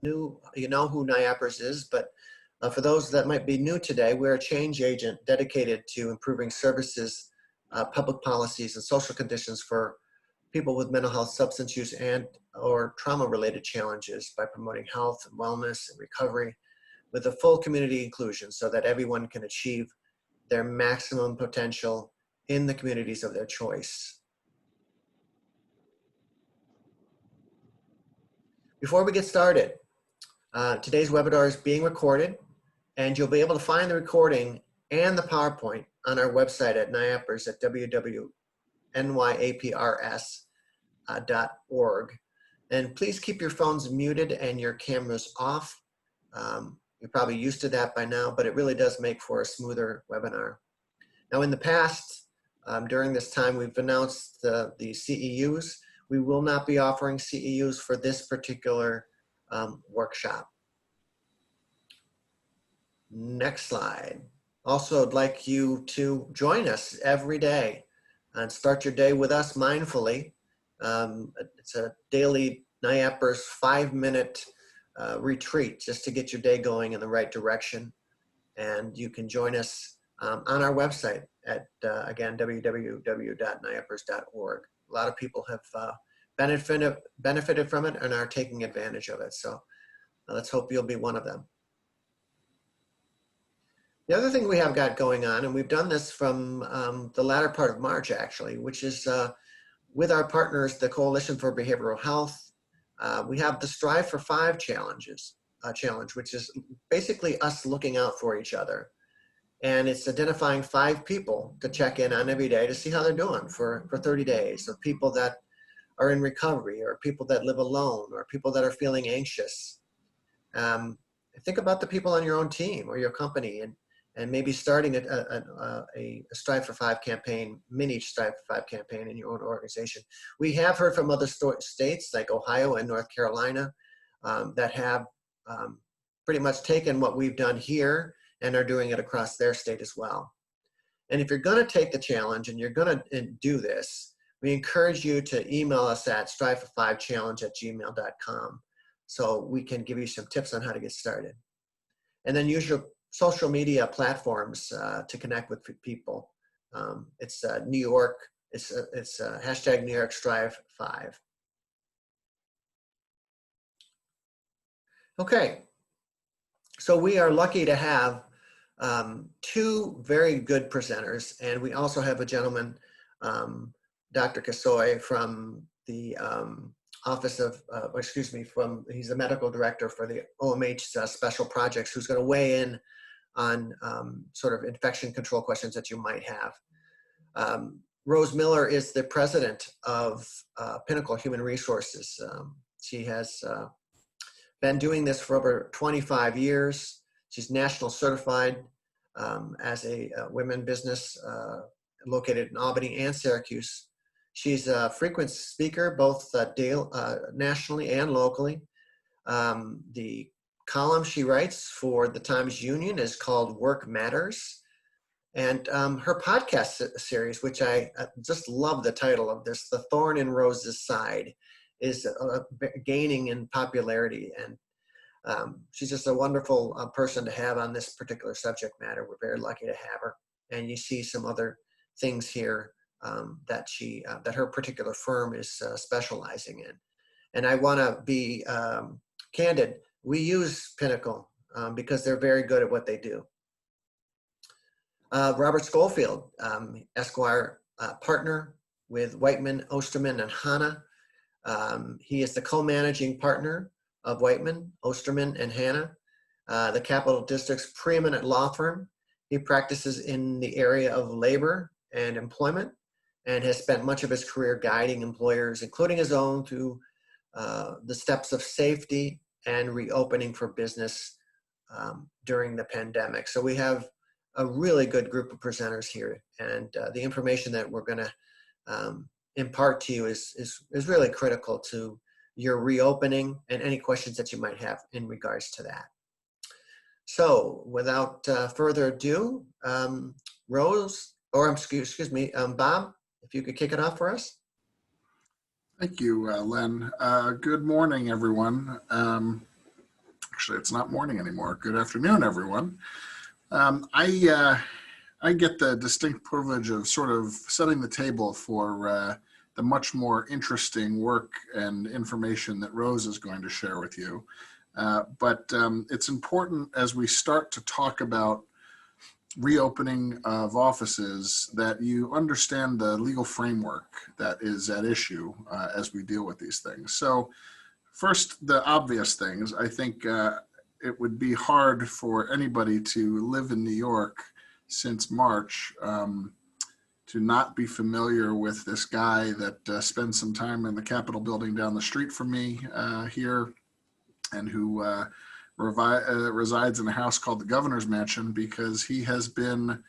new, you know who NIAPRS is, but for those that might be new today, we're a change agent dedicated to improving services, public policies, and social conditions for people with mental health, substance use, and or trauma-related challenges by promoting health and wellness and recovery with a full community inclusion so that everyone can achieve their maximum potential in the communities of their choice. Before we get started, today's webinar is being recorded, and you'll be able to find the recording and the PowerPoint on our website at NIAPRS at www.nyaprs.org. And please keep your phones muted and your cameras off. You're probably used to that by now, but it really does make for a smoother webinar. Now, in the past, during this time, we've announced the CEUs. We will not be offering CEUs for this particular workshop. Next slide. Also, I'd like you to join us every day and start your day with us mindfully. It's a daily NIAPRS 5-minute retreat just to get your day going in the right direction. And you can join us on our website at, again, www.niaprs.org. A lot of people have benefited from it and are taking advantage of it. So let's hope you'll be one of them. The other thing we have got going on, and we've done this from the latter part of March actually, which is with our partners, the Coalition for Behavioral Health, we have the Strive for 5 challenge, which is basically us looking out for each other. And it's identifying 5 people to check in on every day to see how they're doing for 30 days, of people that are in recovery, or people that live alone, or people that are feeling anxious. Think about the people on your own team or your company, and maybe starting a Strive for 5 campaign, mini Strive for 5 campaign in your own organization. We have heard from other states like Ohio and North Carolina that have pretty much taken what we've done here and are doing it across their state as well. And if you're gonna take the challenge and you're gonna do this, we encourage you to email us at strivefor5challenge@gmail.com so we can give you some tips on how to get started. And then use your social media platforms to connect with people. It's New York, it's hashtag New York Strive 5. Okay, so we are lucky to have 2 very good presenters, and we also have a gentleman, Dr. Kasoy from the Office of, he's the medical director for the OMH Special Projects, who's going to weigh in on sort of infection control questions that you might have. Rose Miller is the president of Pinnacle Human Resources. She has been doing this for over 25 years. She's national certified as a women business located in Albany and Syracuse. She's a frequent speaker, both nationally and locally. The column she writes for the Times Union is called Work Matters. And her podcast series, which I just love the title of this, The Thorn in Rose's Side, is gaining in popularity. And she's just a wonderful person to have on this particular subject matter. We're very lucky to have her. And you see some other things here that her particular firm is specializing in. And I want to be candid. We use Pinnacle because they're very good at what they do. Robert Schofield, Esquire, partner with Whiteman, Osterman, and Hanna. He is the co-managing partner of Whiteman, Osterman, and Hanna, the Capital District's preeminent law firm. He practices in the area of labor and employment and has spent much of his career guiding employers, including his own, through the steps of safety and reopening for business during the pandemic. So we have a really good group of presenters here, and the information that we're going to impart to you is really critical to your reopening and any questions that you might have in regards to that. So without further ado, Rose, or excuse me, Bob, if you could kick it off for us. Thank you, Len. Good morning, everyone. Actually, it's not morning anymore. Good afternoon, everyone. I get the distinct privilege of sort of setting the table for the much more interesting work and information that Rose is going to share with you. But it's important as we start to talk about reopening of offices that you understand the legal framework that is at issue as we deal with these things. So first, the obvious things. I think it would be hard for anybody to live in New York since March to not be familiar with this guy that spends some time in the Capitol building down the street from me here, and who resides in a house called the Governor's Mansion, because he has been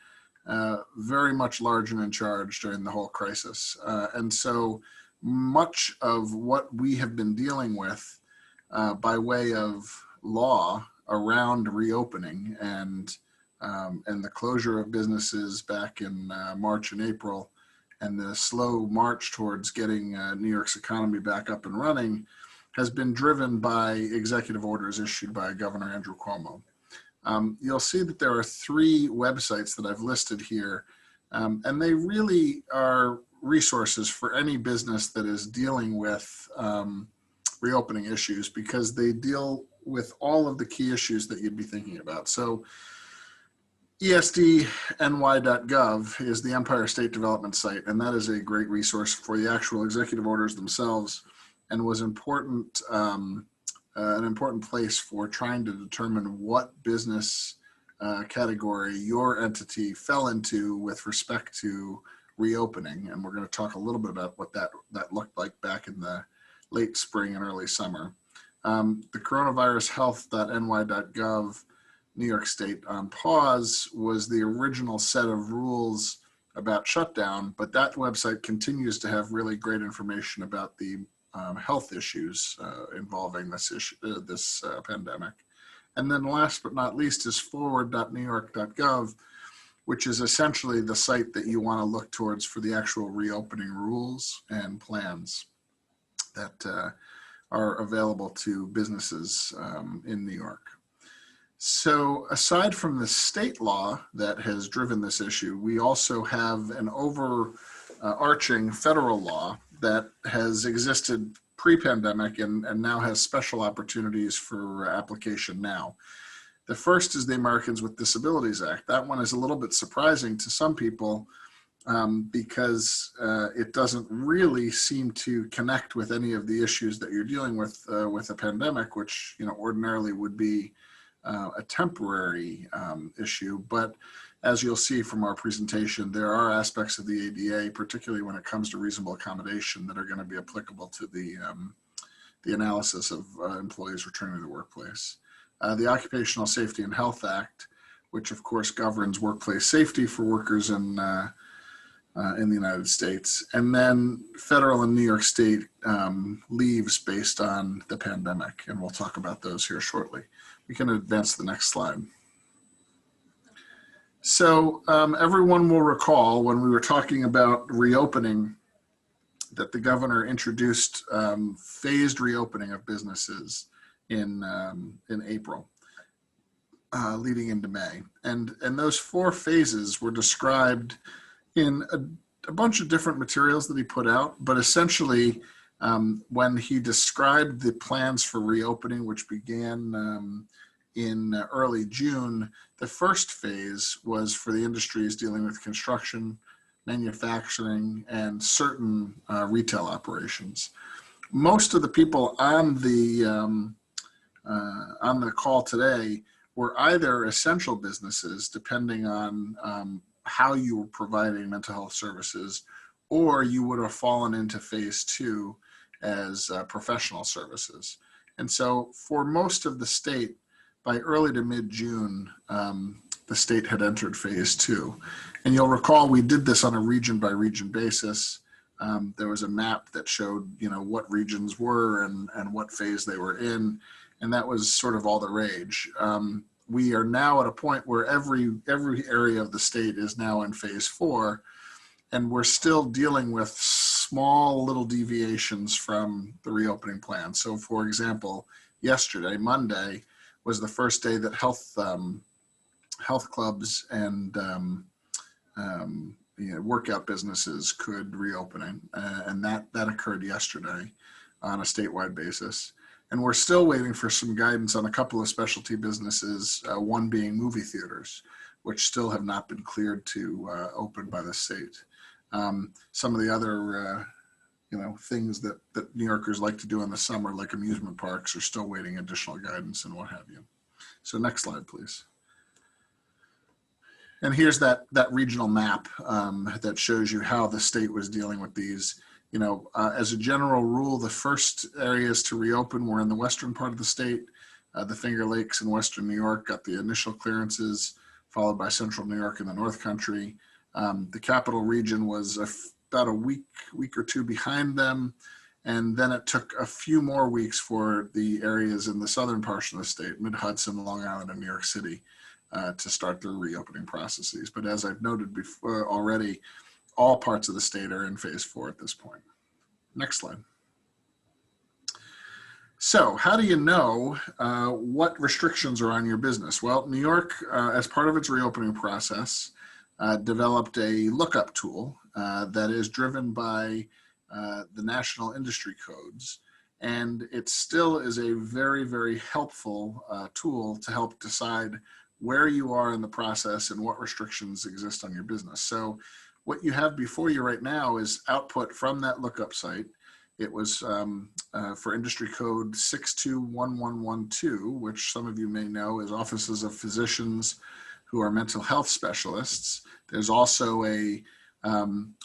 very much large and in charge during the whole crisis. And so much of what we have been dealing with by way of law around reopening and the closure of businesses back in March and April, and the slow march towards getting New York's economy back up and running, has been driven by executive orders issued by Governor Andrew Cuomo. You'll see that there are 3 websites that I've listed here, and they really are resources for any business that is dealing with reopening issues, because they deal with all of the key issues that you'd be thinking about. So esdny.gov is the Empire State Development site, and that is a great resource for the actual executive orders themselves, and was important, an important place for trying to determine what business category your entity fell into with respect to reopening. And we're going to talk a little bit about what that looked like back in the late spring and early summer. The coronavirushealth.ny.gov, New York State on pause, was the original set of rules about shutdown, but that website continues to have really great information about the health issues involving this pandemic. And then last but not least is forward.newyork.gov, which is essentially the site that you want to look towards for the actual reopening rules and plans that are available to businesses in New York. So aside from the state law that has driven this issue, we also have an overarching federal law that has existed pre-pandemic and now has special opportunities for application now. The first is the Americans with Disabilities Act. That one is a little bit surprising to some people because it doesn't really seem to connect with any of the issues that you're dealing with a pandemic, which ordinarily would be a temporary issue. But as you'll see from our presentation, there are aspects of the ADA, particularly when it comes to reasonable accommodation, that are going to be applicable to the analysis of employees returning to the workplace. The Occupational Safety and Health Act, which of course governs workplace safety for workers in the United States, and then federal and New York State leaves based on the pandemic, and we'll talk about those here shortly. We can advance to the next slide. So everyone will recall when we were talking about reopening that the governor introduced phased reopening of businesses in April, leading into May. And those 4 phases were described in a bunch of different materials that he put out, but essentially when he described the plans for reopening, which began in early June, the first phase was for the industries dealing with construction, manufacturing, and certain retail operations. Most of the people on the call today were either essential businesses, depending on how you were providing mental health services, or you would have fallen into phase 2 as professional services. And so for most of the state, by early to mid-June, the state had entered phase 2. And you'll recall we did this on a region by region basis. There was a map that showed what regions were and what phase they were in, and that was sort of all the rage. We are now at a point where every area of the state is now in phase 4, and we're still dealing with small little deviations from the reopening plan. So for example, yesterday, Monday, was the first day that health clubs and workout businesses could reopen, and that occurred yesterday on a statewide basis. And we're still waiting for some guidance on a couple of specialty businesses, one being movie theaters, which still have not been cleared to open by the state. Some of the other things that New Yorkers like to do in the summer, like amusement parks, are still waiting additional guidance and what have you. So next slide, please. And here's that regional map that shows you how the state was dealing with these. As a general rule, the first areas to reopen were in the western part of the state. The Finger Lakes in western New York got the initial clearances, followed by central New York and the North Country. The capital region was about a week or two behind them. And then it took a few more weeks for the areas in the southern portion of the state, Mid-Hudson, Long Island, and New York City, to start their reopening processes. But as I've noted before already, all parts of the state are in phase 4 at this point. Next slide. So how do you know what restrictions are on your business? Well, New York, as part of its reopening process, developed a lookup tool that is driven by the national industry codes. And it still is a very, very helpful tool to help decide where you are in the process and what restrictions exist on your business. So what you have before you right now is output from that lookup site. It was for industry code 621112, which some of you may know is offices of physicians who are mental health specialists. There's also a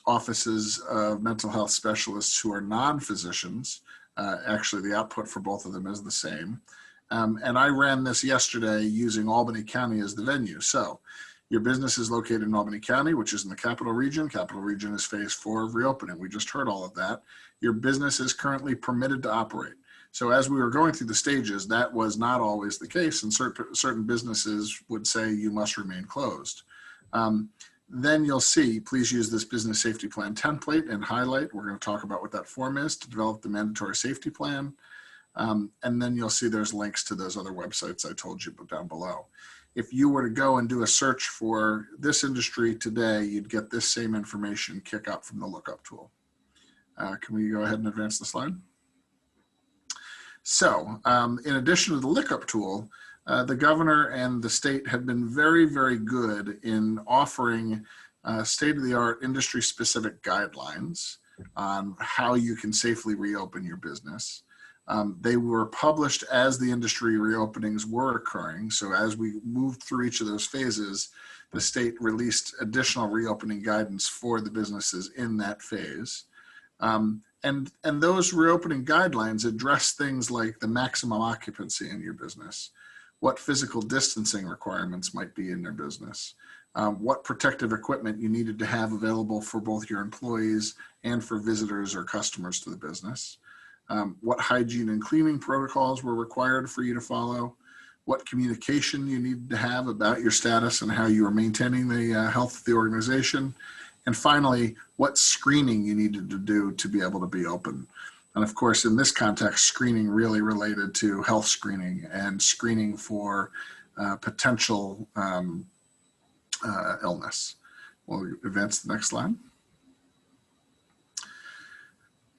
offices of mental health specialists who are non-physicians. Actually, the output for both of them is the same. And I ran this yesterday using Albany County as the venue. So your business is located in Albany County, which is in the capital region. Capital region is phase 4 of reopening. We just heard all of that. Your business is currently permitted to operate. So as we were going through the stages, that was not always the case, and certain businesses would say you must remain closed. Then you'll see, please use this business safety plan template and highlight. We're going to talk about what that form is to develop the mandatory safety plan. And then you'll see there's links to those other websites I told you down below. If you were to go and do a search for this industry today, you'd get this same information kick out from the lookup tool. Can we go ahead and advance the slide? So in addition to the lookup tool, the governor and the state have been very, very good in offering state-of-the-art industry-specific guidelines on how you can safely reopen your business. They were published as the industry reopenings were occurring. So as we moved through each of those phases, the state released additional reopening guidance for the businesses in that phase. And those reopening guidelines address things like the maximum occupancy in your business, what physical distancing requirements might be in your business, what protective equipment you needed to have available for both your employees and for visitors or customers to the business, what hygiene and cleaning protocols were required for you to follow, what communication you needed to have about your status and how you are maintaining the health of the organization, and finally, what screening you needed to do to be able to be open. And of course, in this context, screening really related to health screening and screening for potential illness. We'll advance to the next slide.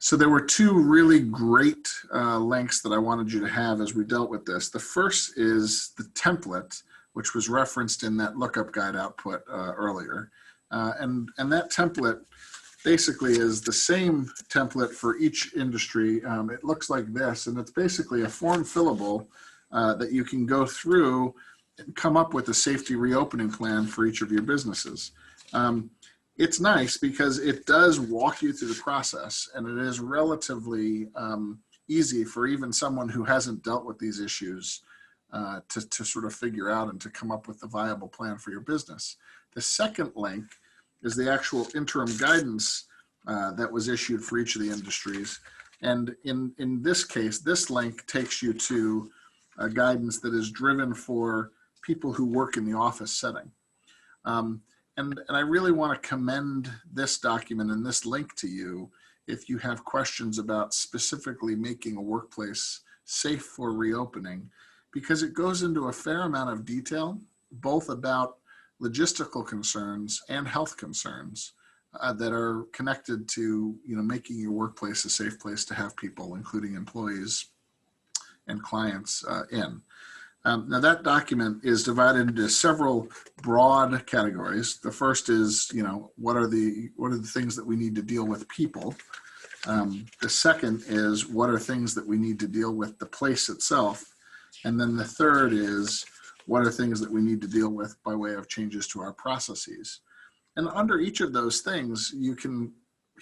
So there were two really great links that I wanted you to have as we dealt with this. The first is the template, which was referenced in that lookup guide output earlier. And that template basically is the same template for each industry. It looks like this, and it's basically a form fillable that you can go through and come up with a safety reopening plan for each of your businesses. It's nice because it does walk you through the process, and it is relatively easy for even someone who hasn't dealt with these issues to sort of figure out and to come up with a viable plan for your business. The second link is the actual interim guidance that was issued for each of the industries. And in this case, this link takes you to a guidance that is driven for people who work in the office setting. And I really want to commend this document and this link to you if you have questions about specifically making a workplace safe for reopening. because it goes into a fair amount of detail, both about logistical concerns and health concerns that are connected to, making your workplace a safe place to have people, including employees and clients in. Now that document is divided into several broad categories. The first is, what are the things that we need to deal with people? The second is, what are things that we need to deal with the place itself? And then the third is, what are things that we need to deal with by way of changes to our processes? And under each of those things, you can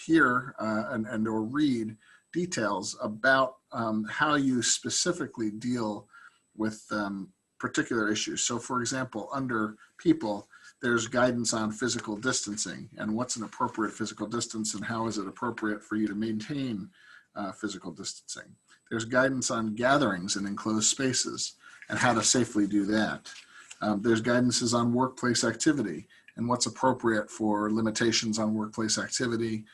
hear and or read details about how you specifically deal with particular issues. So for example, under people, there's guidance on physical distancing and what's an appropriate physical distance and how is it appropriate for you to maintain physical distancing. There's guidance on gatherings in enclosed spaces and how to safely do that. There's guidances on workplace activity and what's appropriate for limitations on workplace activity,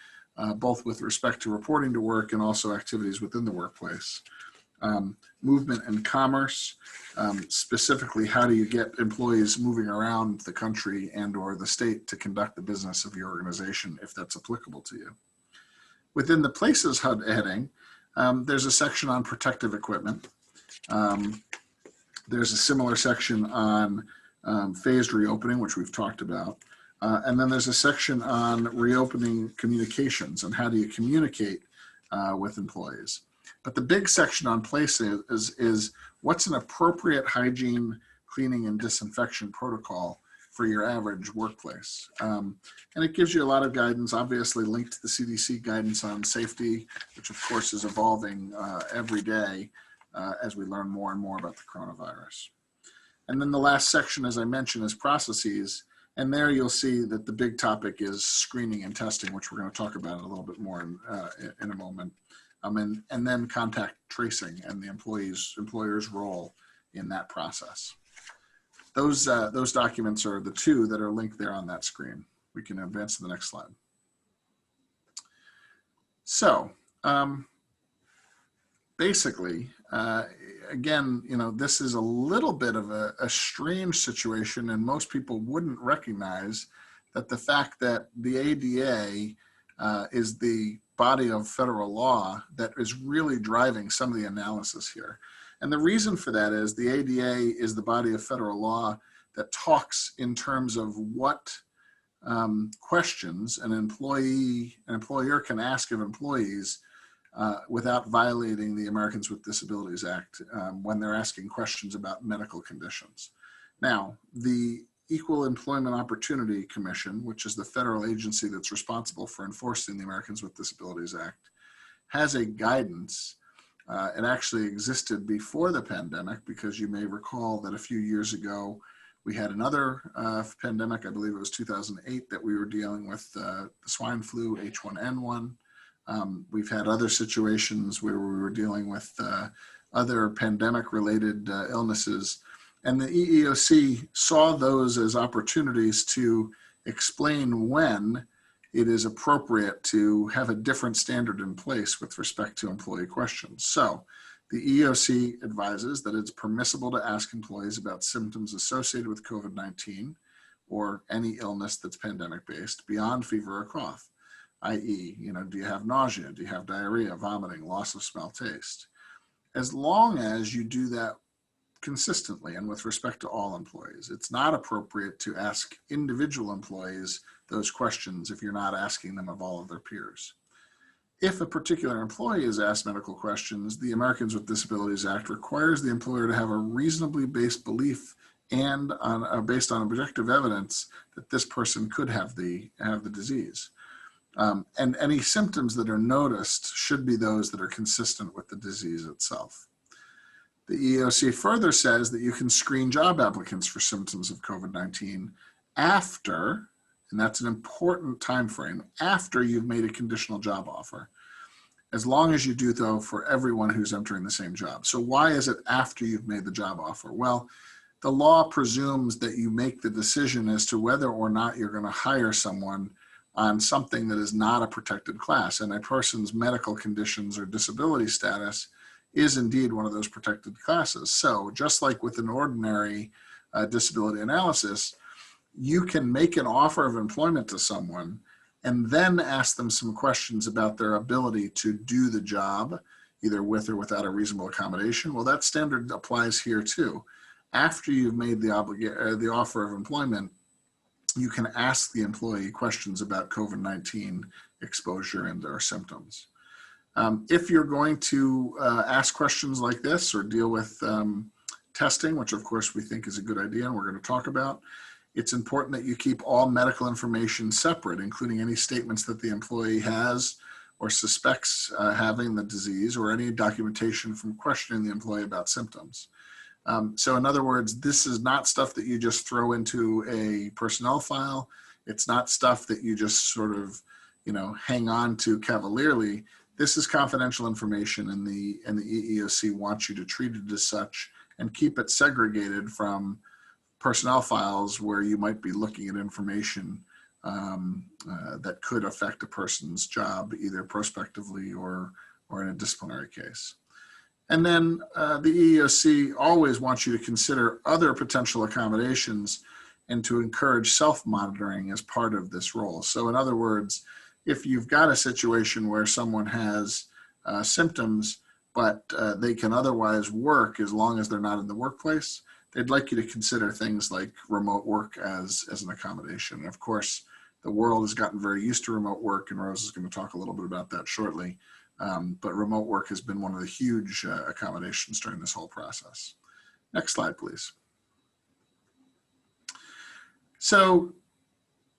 both with respect to reporting to work and also activities within the workplace. Movement and commerce, specifically how do you get employees moving around the country and or the state to conduct the business of your organization if that's applicable to you. Within the places heading, there's a section on protective equipment. There's a similar section on phased reopening, which we've talked about. And then there's a section on reopening communications and how do you communicate with employees. But the big section on places is what's an appropriate hygiene, cleaning, and disinfection protocol for your average workplace. And it gives you a lot of guidance, obviously linked to the CDC guidance on safety, which of course is evolving every day as we learn more and more about the coronavirus. And then the last section, as I mentioned, is processes. And there you'll see that the big topic is screening and testing, which we're going to talk about a little bit more in a moment. And then contact tracing and the employer's role in that process. Those documents are the two that are linked there on that screen. We can advance to the next slide. So basically, again, this is a little bit of a strange situation, and most people wouldn't recognize that the fact that the ADA is the body of federal law that is really driving some of the analysis here. And the reason for that is the ADA is the body of federal law that talks in terms of what questions an employer can ask of employees without violating the Americans with Disabilities Act when they're asking questions about medical conditions. Now, the Equal Employment Opportunity Commission, which is the federal agency that's responsible for enforcing the Americans with Disabilities Act, has a guidance. It actually existed before the pandemic, because you may recall that a few years ago, we had another pandemic, I believe it was 2008, that we were dealing with the swine flu, H1N1. We've had other situations where we were dealing with other pandemic-related illnesses. And the EEOC saw those as opportunities to explain when it is appropriate to have a different standard in place with respect to employee questions. So the EEOC advises that it's permissible to ask employees about symptoms associated with COVID-19 or any illness that's pandemic-based beyond fever or cough, i.e., do you have nausea? Do you have diarrhea, vomiting, loss of smell, taste? As long as you do that consistently and with respect to all employees. It's not appropriate to ask individual employees those questions if you're not asking them of all of their peers. If a particular employee is asked medical questions, the Americans with Disabilities Act requires the employer to have a reasonably based belief and based on objective evidence that this person could have the disease. And any symptoms that are noticed should be those that are consistent with the disease itself. The EEOC further says that you can screen job applicants for symptoms of COVID-19 after, and that's an important time frame, after you've made a conditional job offer, as long as you do though for everyone who's entering the same job. So why is it after you've made the job offer? Well, the law presumes that you make the decision as to whether or not you're going to hire someone on something that is not a protected class, and a person's medical conditions or disability status is indeed one of those protected classes. So just like with an ordinary disability analysis, you can make an offer of employment to someone and then ask them some questions about their ability to do the job, either with or without a reasonable accommodation. Well, that standard applies here too. After you've made the offer of employment, you can ask the employee questions about COVID-19 exposure and their symptoms. If you're going to ask questions like this or deal with testing, which of course we think is a good idea and we're going to talk about, it's important that you keep all medical information separate, including any statements that the employee has or suspects having the disease, or any documentation from questioning the employee about symptoms. So in other words, this is not stuff that you just throw into a personnel file. It's not stuff that you just sort of, hang on to cavalierly. This is confidential information, and the EEOC wants you to treat it as such and keep it segregated from personnel files where you might be looking at information that could affect a person's job, either prospectively or in a disciplinary case. And then the EEOC always wants you to consider other potential accommodations and to encourage self-monitoring as part of this role. So in other words, if you've got a situation where someone has symptoms, but they can otherwise work as long as they're not in the workplace, they'd like you to consider things like remote work as an accommodation. And of course, the world has gotten very used to remote work, and Rose is going to talk a little bit about that shortly. But remote work has been one of the huge accommodations during this whole process. Next slide, please. So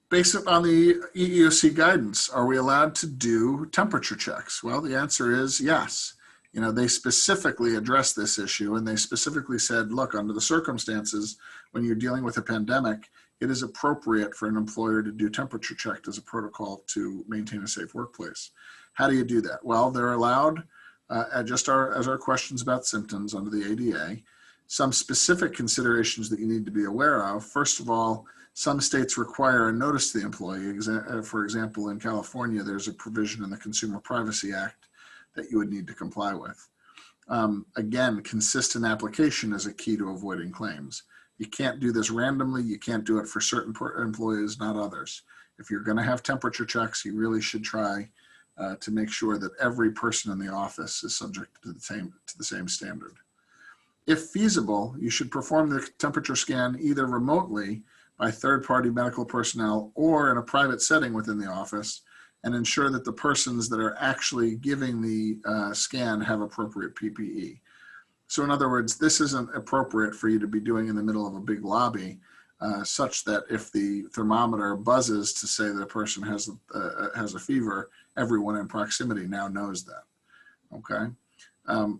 based on the EEOC guidance, are we allowed to do temperature checks? Well, the answer is yes. They specifically addressed this issue, and they specifically said, look, under the circumstances, when you're dealing with a pandemic, it is appropriate for an employer to do temperature check as a protocol to maintain a safe workplace. How do you do that? Well, they're allowed, as our questions about symptoms under the ADA, some specific considerations that you need to be aware of. First of all, some states require a notice to the employee. For example, in California, there's a provision in the Consumer Privacy Act that you would need to comply with. Again, consistent application is a key to avoiding claims. You can't do this randomly. You can't do it for certain employees, not others. If you're going to have temperature checks, you really should try to make sure that every person in the office is subject to the same standard. If feasible, you should perform the temperature scan either remotely by third-party medical personnel or in a private setting within the office, and ensure that the persons that are actually giving the scan have appropriate PPE. So in other words, this isn't appropriate for you to be doing in the middle of a big lobby, such that if the thermometer buzzes to say that a person has a fever, everyone in proximity now knows that, okay?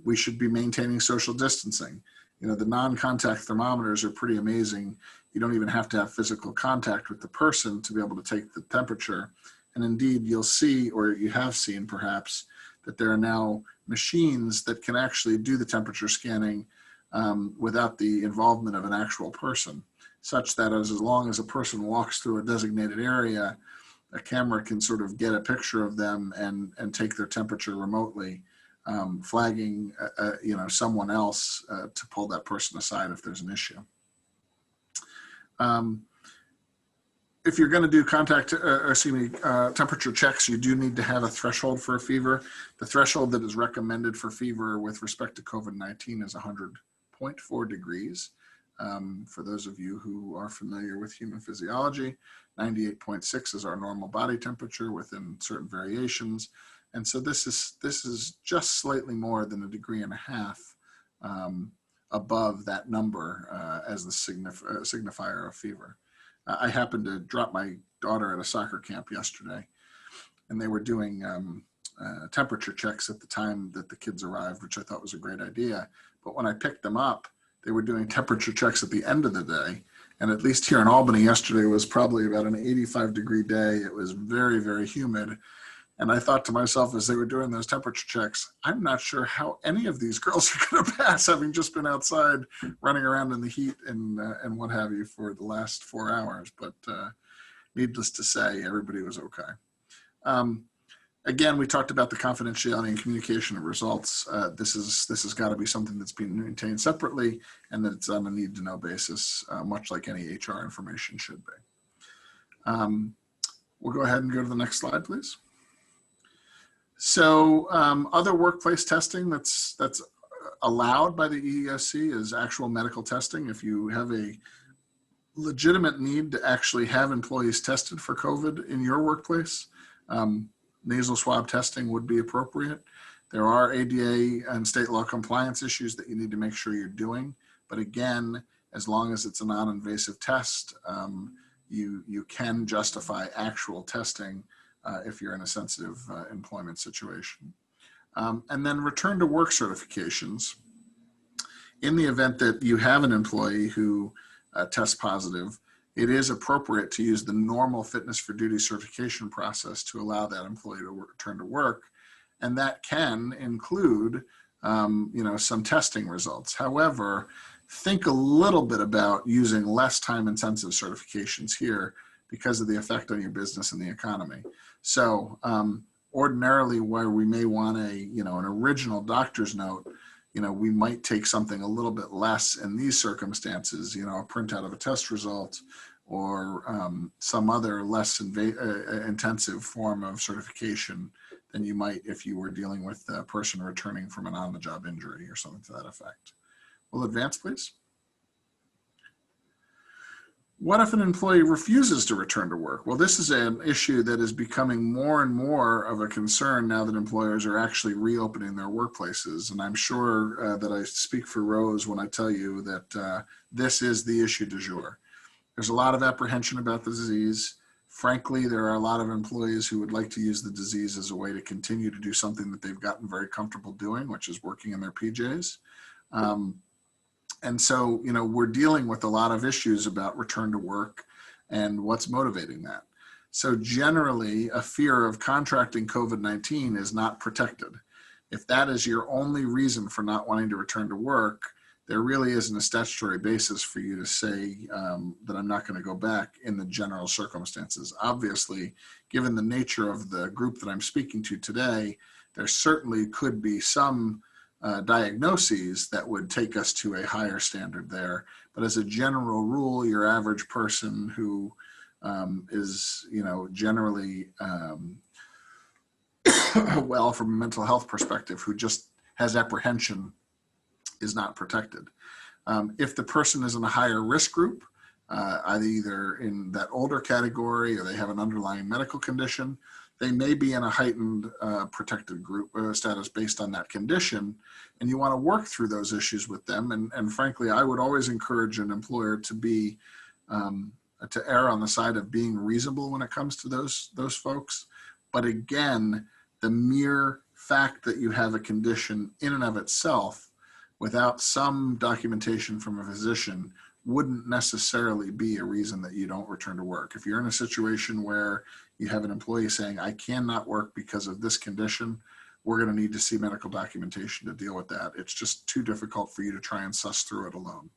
We should be maintaining social distancing. The non-contact thermometers are pretty amazing. You don't even have to have physical contact with the person to be able to take the temperature. And indeed, you'll see, or you have seen perhaps, that there are now machines that can actually do the temperature scanning without the involvement of an actual person, such that as long as a person walks through a designated area, a camera can sort of get a picture of them and take their temperature remotely, flagging someone else to pull that person aside if there's an issue. If you're going to do temperature checks, you do need to have a threshold for a fever. The threshold that is recommended for fever with respect to COVID-19 is 100.4 degrees. For those of you who are familiar with human physiology, 98.6 is our normal body temperature within certain variations. And so this is just slightly more than 1.5 degrees above that number as the signifier of fever. I happened to drop my daughter at a soccer camp yesterday, and they were doing temperature checks at the time that the kids arrived, which I thought was a great idea. But when I picked them up, they were doing temperature checks at the end of the day. And at least here in Albany yesterday was probably about an 85-degree day. It was very, very humid. And I thought to myself as they were doing those temperature checks, I'm not sure how any of these girls are going to pass, having just been outside running around in the heat and what have you for the last 4 hours. But needless to say, everybody was okay. Again, we talked about the confidentiality and communication of results. This has got to be something that's being maintained separately, and that it's on a need-to-know basis, much like any HR information should be. We'll go ahead and go to the next slide, please. So other workplace testing that's allowed by the EEOC is actual medical testing. If you have a legitimate need to actually have employees tested for COVID in your workplace, nasal swab testing would be appropriate. There are ADA and state law compliance issues that you need to make sure you're doing. But again, as long as it's a non-invasive test, you can justify actual testing if you're in a sensitive employment situation. And then return to work certifications. In the event that you have an employee who tests positive, it is appropriate to use the normal fitness for duty certification process to allow that employee to return to work. And that can include some testing results. However, think a little bit about using less time-intensive certifications here because of the effect on your business and the economy. So ordinarily, where we may want an original doctor's note, we might take something a little bit less in these circumstances, a printout of a test result or some other less intensive form of certification than you might if you were dealing with a person returning from an on-the-job injury or something to that effect. We'll advance, please. What if an employee refuses to return to work? Well, this is an issue that is becoming more and more of a concern now that employers are actually reopening their workplaces. And I'm sure that I speak for Rose when I tell you that this is the issue du jour. There's a lot of apprehension about the disease. Frankly, there are a lot of employees who would like to use the disease as a way to continue to do something that they've gotten very comfortable doing, which is working in their PJs. And so, we're dealing with a lot of issues about return to work and what's motivating that. So generally, a fear of contracting COVID-19 is not protected. If that is your only reason for not wanting to return to work, there really isn't a statutory basis for you to say that I'm not going to go back in the general circumstances. Obviously, given the nature of the group that I'm speaking to today, there certainly could be some diagnoses that would take us to a higher standard there. But as a general rule, your average person who is, generally well from a mental health perspective, who just has apprehension, is not protected. If the person is in a higher risk group, either in that older category or they have an underlying medical condition, they may be in a heightened protected group status based on that condition, and you want to work through those issues with them. And frankly, I would always encourage an employer to be to err on the side of being reasonable when it comes to those folks. But again, the mere fact that you have a condition in and of itself, without some documentation from a physician, wouldn't necessarily be a reason that you don't return to work. If you're in a situation where you have an employee saying, I cannot work because of this condition, we're going to need to see medical documentation to deal with that. It's just too difficult for you to try and suss through it alone.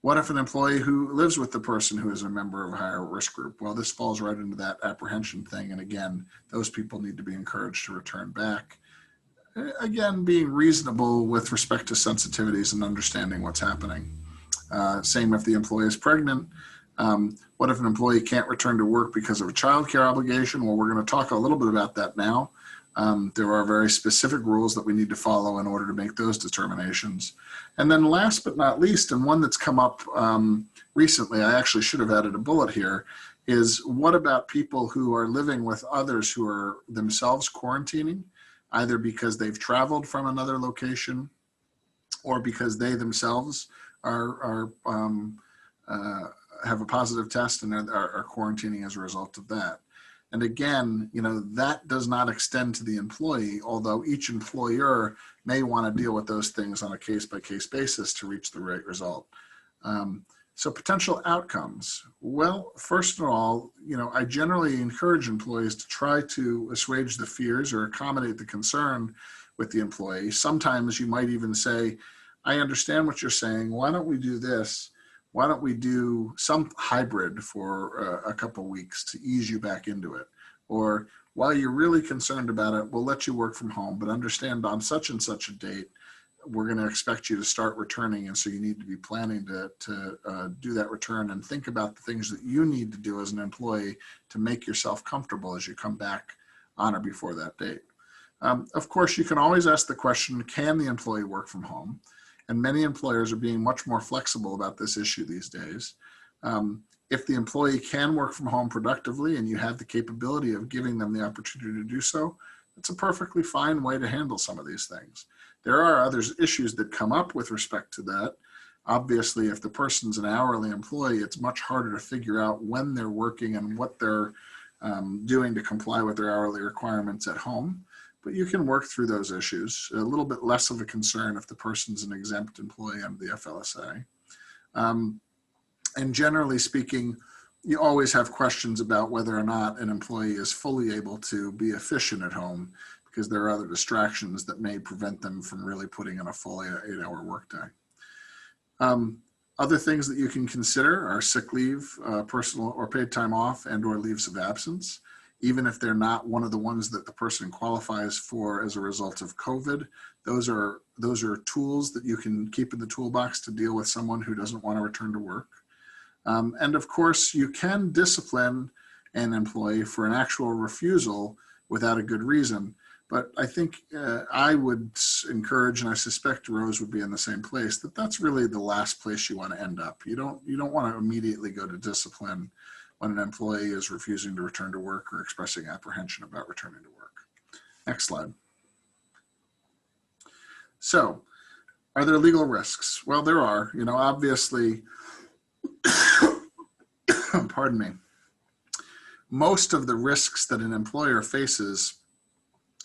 What if an employee who lives with the person who is a member of a higher risk group? Well, this falls right into that apprehension thing. And again, those people need to be encouraged to return back. Again, being reasonable with respect to sensitivities and understanding what's happening. Same if the employee is pregnant. What if an employee can't return to work because of a child care obligation? Well, we're going to talk a little bit about that now. There are very specific rules that we need to follow in order to make those determinations. And then last but not least, and one that's come up recently, I actually should have added a bullet here, is what about people who are living with others who are themselves quarantining, either because they've traveled from another location or because they themselves have a positive test and are quarantining as a result of that. And again, that does not extend to the employee, although each employer may want to deal with those things on a case-by-case basis to reach the right result. So potential outcomes. Well, first of all, I generally encourage employees to try to assuage the fears or accommodate the concern with the employee. Sometimes you might even say, I understand what you're saying. Why don't we do this? Why don't we do some hybrid for a couple weeks to ease you back into it? Or while you're really concerned about it, we'll let you work from home, but understand on such and such a date, we're going to expect you to start returning. And so you need to be planning to do that return and think about the things that you need to do as an employee to make yourself comfortable as you come back on or before that date. Of course, you can always ask the question, can the employee work from home? And many employers are being much more flexible about this issue these days. If the employee can work from home productively and you have the capability of giving them the opportunity to do so, it's a perfectly fine way to handle some of these things. There are other issues that come up with respect to that. Obviously, if the person's an hourly employee, it's much harder to figure out when they're working and what they're doing to comply with their hourly requirements at home. But you can work through those issues. A little bit less of a concern if the person's an exempt employee under the FLSA. And generally speaking, you always have questions about whether or not an employee is fully able to be efficient at home, because there are other distractions that may prevent them from really putting in a full 8-hour workday. Other things that you can consider are sick leave, personal or paid time off, and or leaves of absence. Even if they're not one of the ones that the person qualifies for as a result of COVID, those are tools that you can keep in the toolbox to deal with someone who doesn't want to return to work. And of course, you can discipline an employee for an actual refusal without a good reason. But I think I would encourage, and I suspect Rose would be in the same place, that that's really the last place you want to end up. You don't want to immediately go to discipline when an employee is refusing to return to work or expressing apprehension about returning to work. Next slide. So, are there legal risks? Well, there are. Obviously, pardon me, most of the risks that an employer faces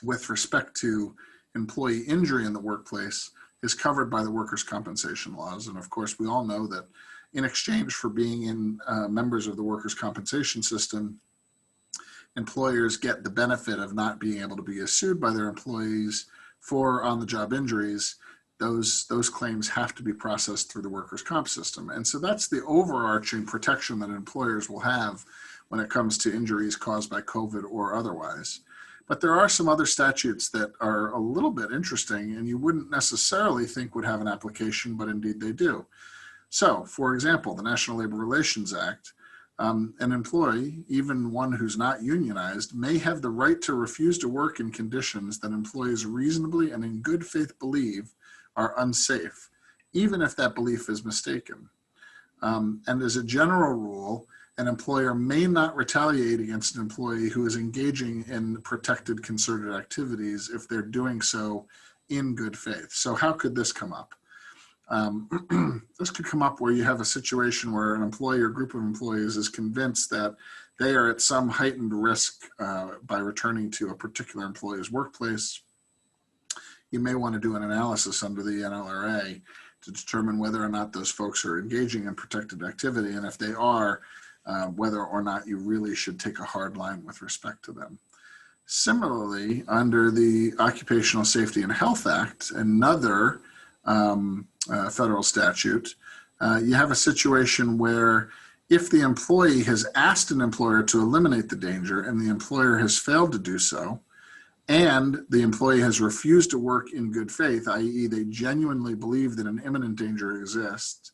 with respect to employee injury in the workplace is covered by the workers' compensation laws. And of course, we all know that in exchange for being in members of the workers' compensation system, employers get the benefit of not being able to be sued by their employees for on-the-job injuries. Those claims have to be processed through the workers' comp system. And so that's the overarching protection that employers will have when it comes to injuries caused by COVID or otherwise. But there are some other statutes that are a little bit interesting and you wouldn't necessarily think would have an application, but indeed they do. So, for example, the National Labor Relations Act, an employee, even one who's not unionized, may have the right to refuse to work in conditions that employees reasonably and in good faith believe are unsafe, even if that belief is mistaken. And as a general rule, an employer may not retaliate against an employee who is engaging in protected concerted activities if they're doing so in good faith. So how could this come up? This could come up where you have a situation where an employee or group of employees is convinced that they are at some heightened risk by returning to a particular employee's workplace. You may want to do an analysis under the NLRA to determine whether or not those folks are engaging in protected activity, and if they are, whether or not you really should take a hard line with respect to them. Similarly, under the Occupational Safety and Health Act, another federal statute, you have a situation where if the employee has asked an employer to eliminate the danger and the employer has failed to do so, and the employee has refused to work in good faith, i.e. they genuinely believe that an imminent danger exists,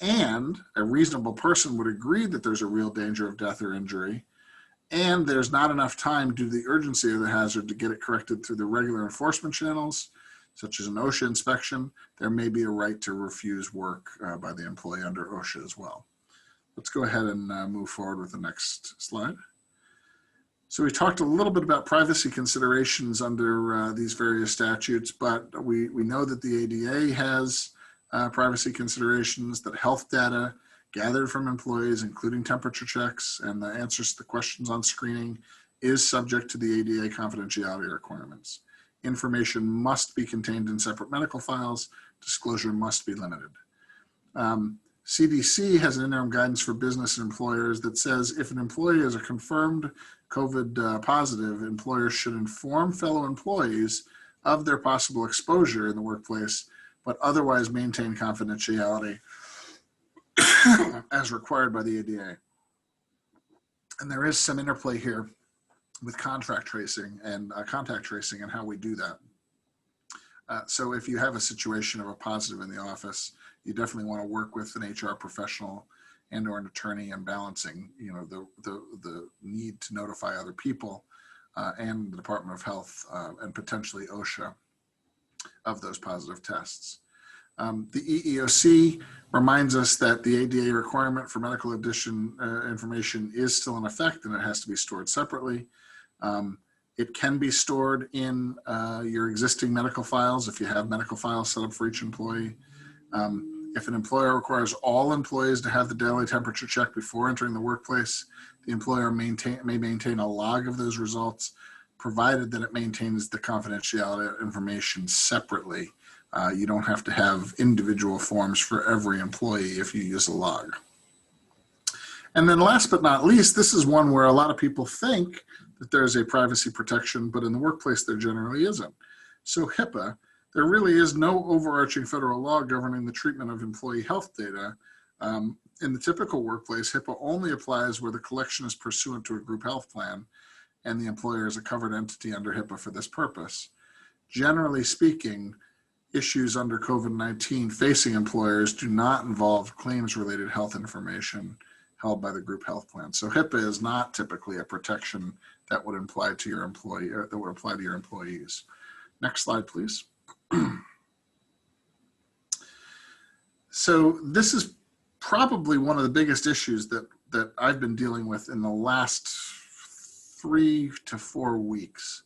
and a reasonable person would agree that there's a real danger of death or injury, and there's not enough time due to the urgency of the hazard to get it corrected through the regular enforcement channels, such as an OSHA inspection, there may be a right to refuse work by the employee under OSHA as well. Let's go ahead and move forward with the next slide. So we talked a little bit about privacy considerations under these various statutes, but we know that the ADA has privacy considerations, that health data gathered from employees, including temperature checks and the answers to the questions on screening, is subject to the ADA confidentiality requirements. Information must be contained in separate medical files. Disclosure must be limited. CDC has an interim guidance for business and employers that says if an employee is a confirmed COVID positive, employers should inform fellow employees of their possible exposure in the workplace, but otherwise maintain confidentiality as required by the ADA. And there is some interplay here with contract tracing and contact tracing and how we do that. So if you have a situation of a positive in the office, you definitely want to work with an HR professional and or an attorney and balancing, you know, the need to notify other people and the Department of Health and potentially OSHA of those positive tests. The EEOC reminds us that the ADA requirement for medical addition information is still in effect and it has to be stored separately. It can be stored in your existing medical files if you have medical files set up for each employee. If an employer requires all employees to have the daily temperature check before entering the workplace, the employer may maintain a log of those results, provided that it maintains the confidentiality information separately. You don't have to have individual forms for every employee if you use a log. And then last but not least, this is one where a lot of people think that there's a privacy protection, but in the workplace there generally isn't. So HIPAA, there really is no overarching federal law governing the treatment of employee health data. In the typical workplace, HIPAA only applies where the collection is pursuant to a group health plan and the employer is a covered entity under HIPAA for this purpose. Generally speaking, issues under COVID-19 facing employers do not involve claims-related health information held by the group health plan. So HIPAA is not typically a protection that would apply to your employee or that would apply to your employees. Next slide, please. So this is probably one of the biggest issues that I've been dealing with in the last 3 to 4 weeks,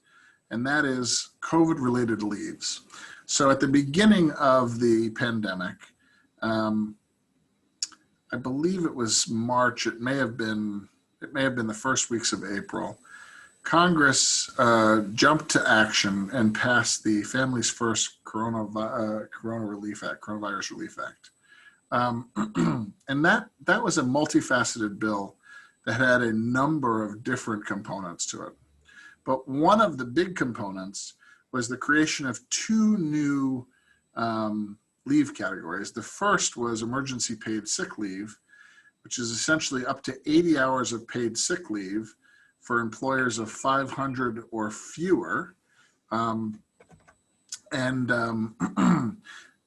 and that is COVID-related leaves. So at the beginning of the pandemic, I believe it was March, it may have been the first weeks of April, Congress jumped to action and passed the Families First Coronavirus Relief Act. And that was a multifaceted bill that had a number of different components to it. But one of the big components was the creation of 2 new leave categories. The first was emergency paid sick leave, which is essentially up to 80 hours of paid sick leave for employers of 500 or fewer. And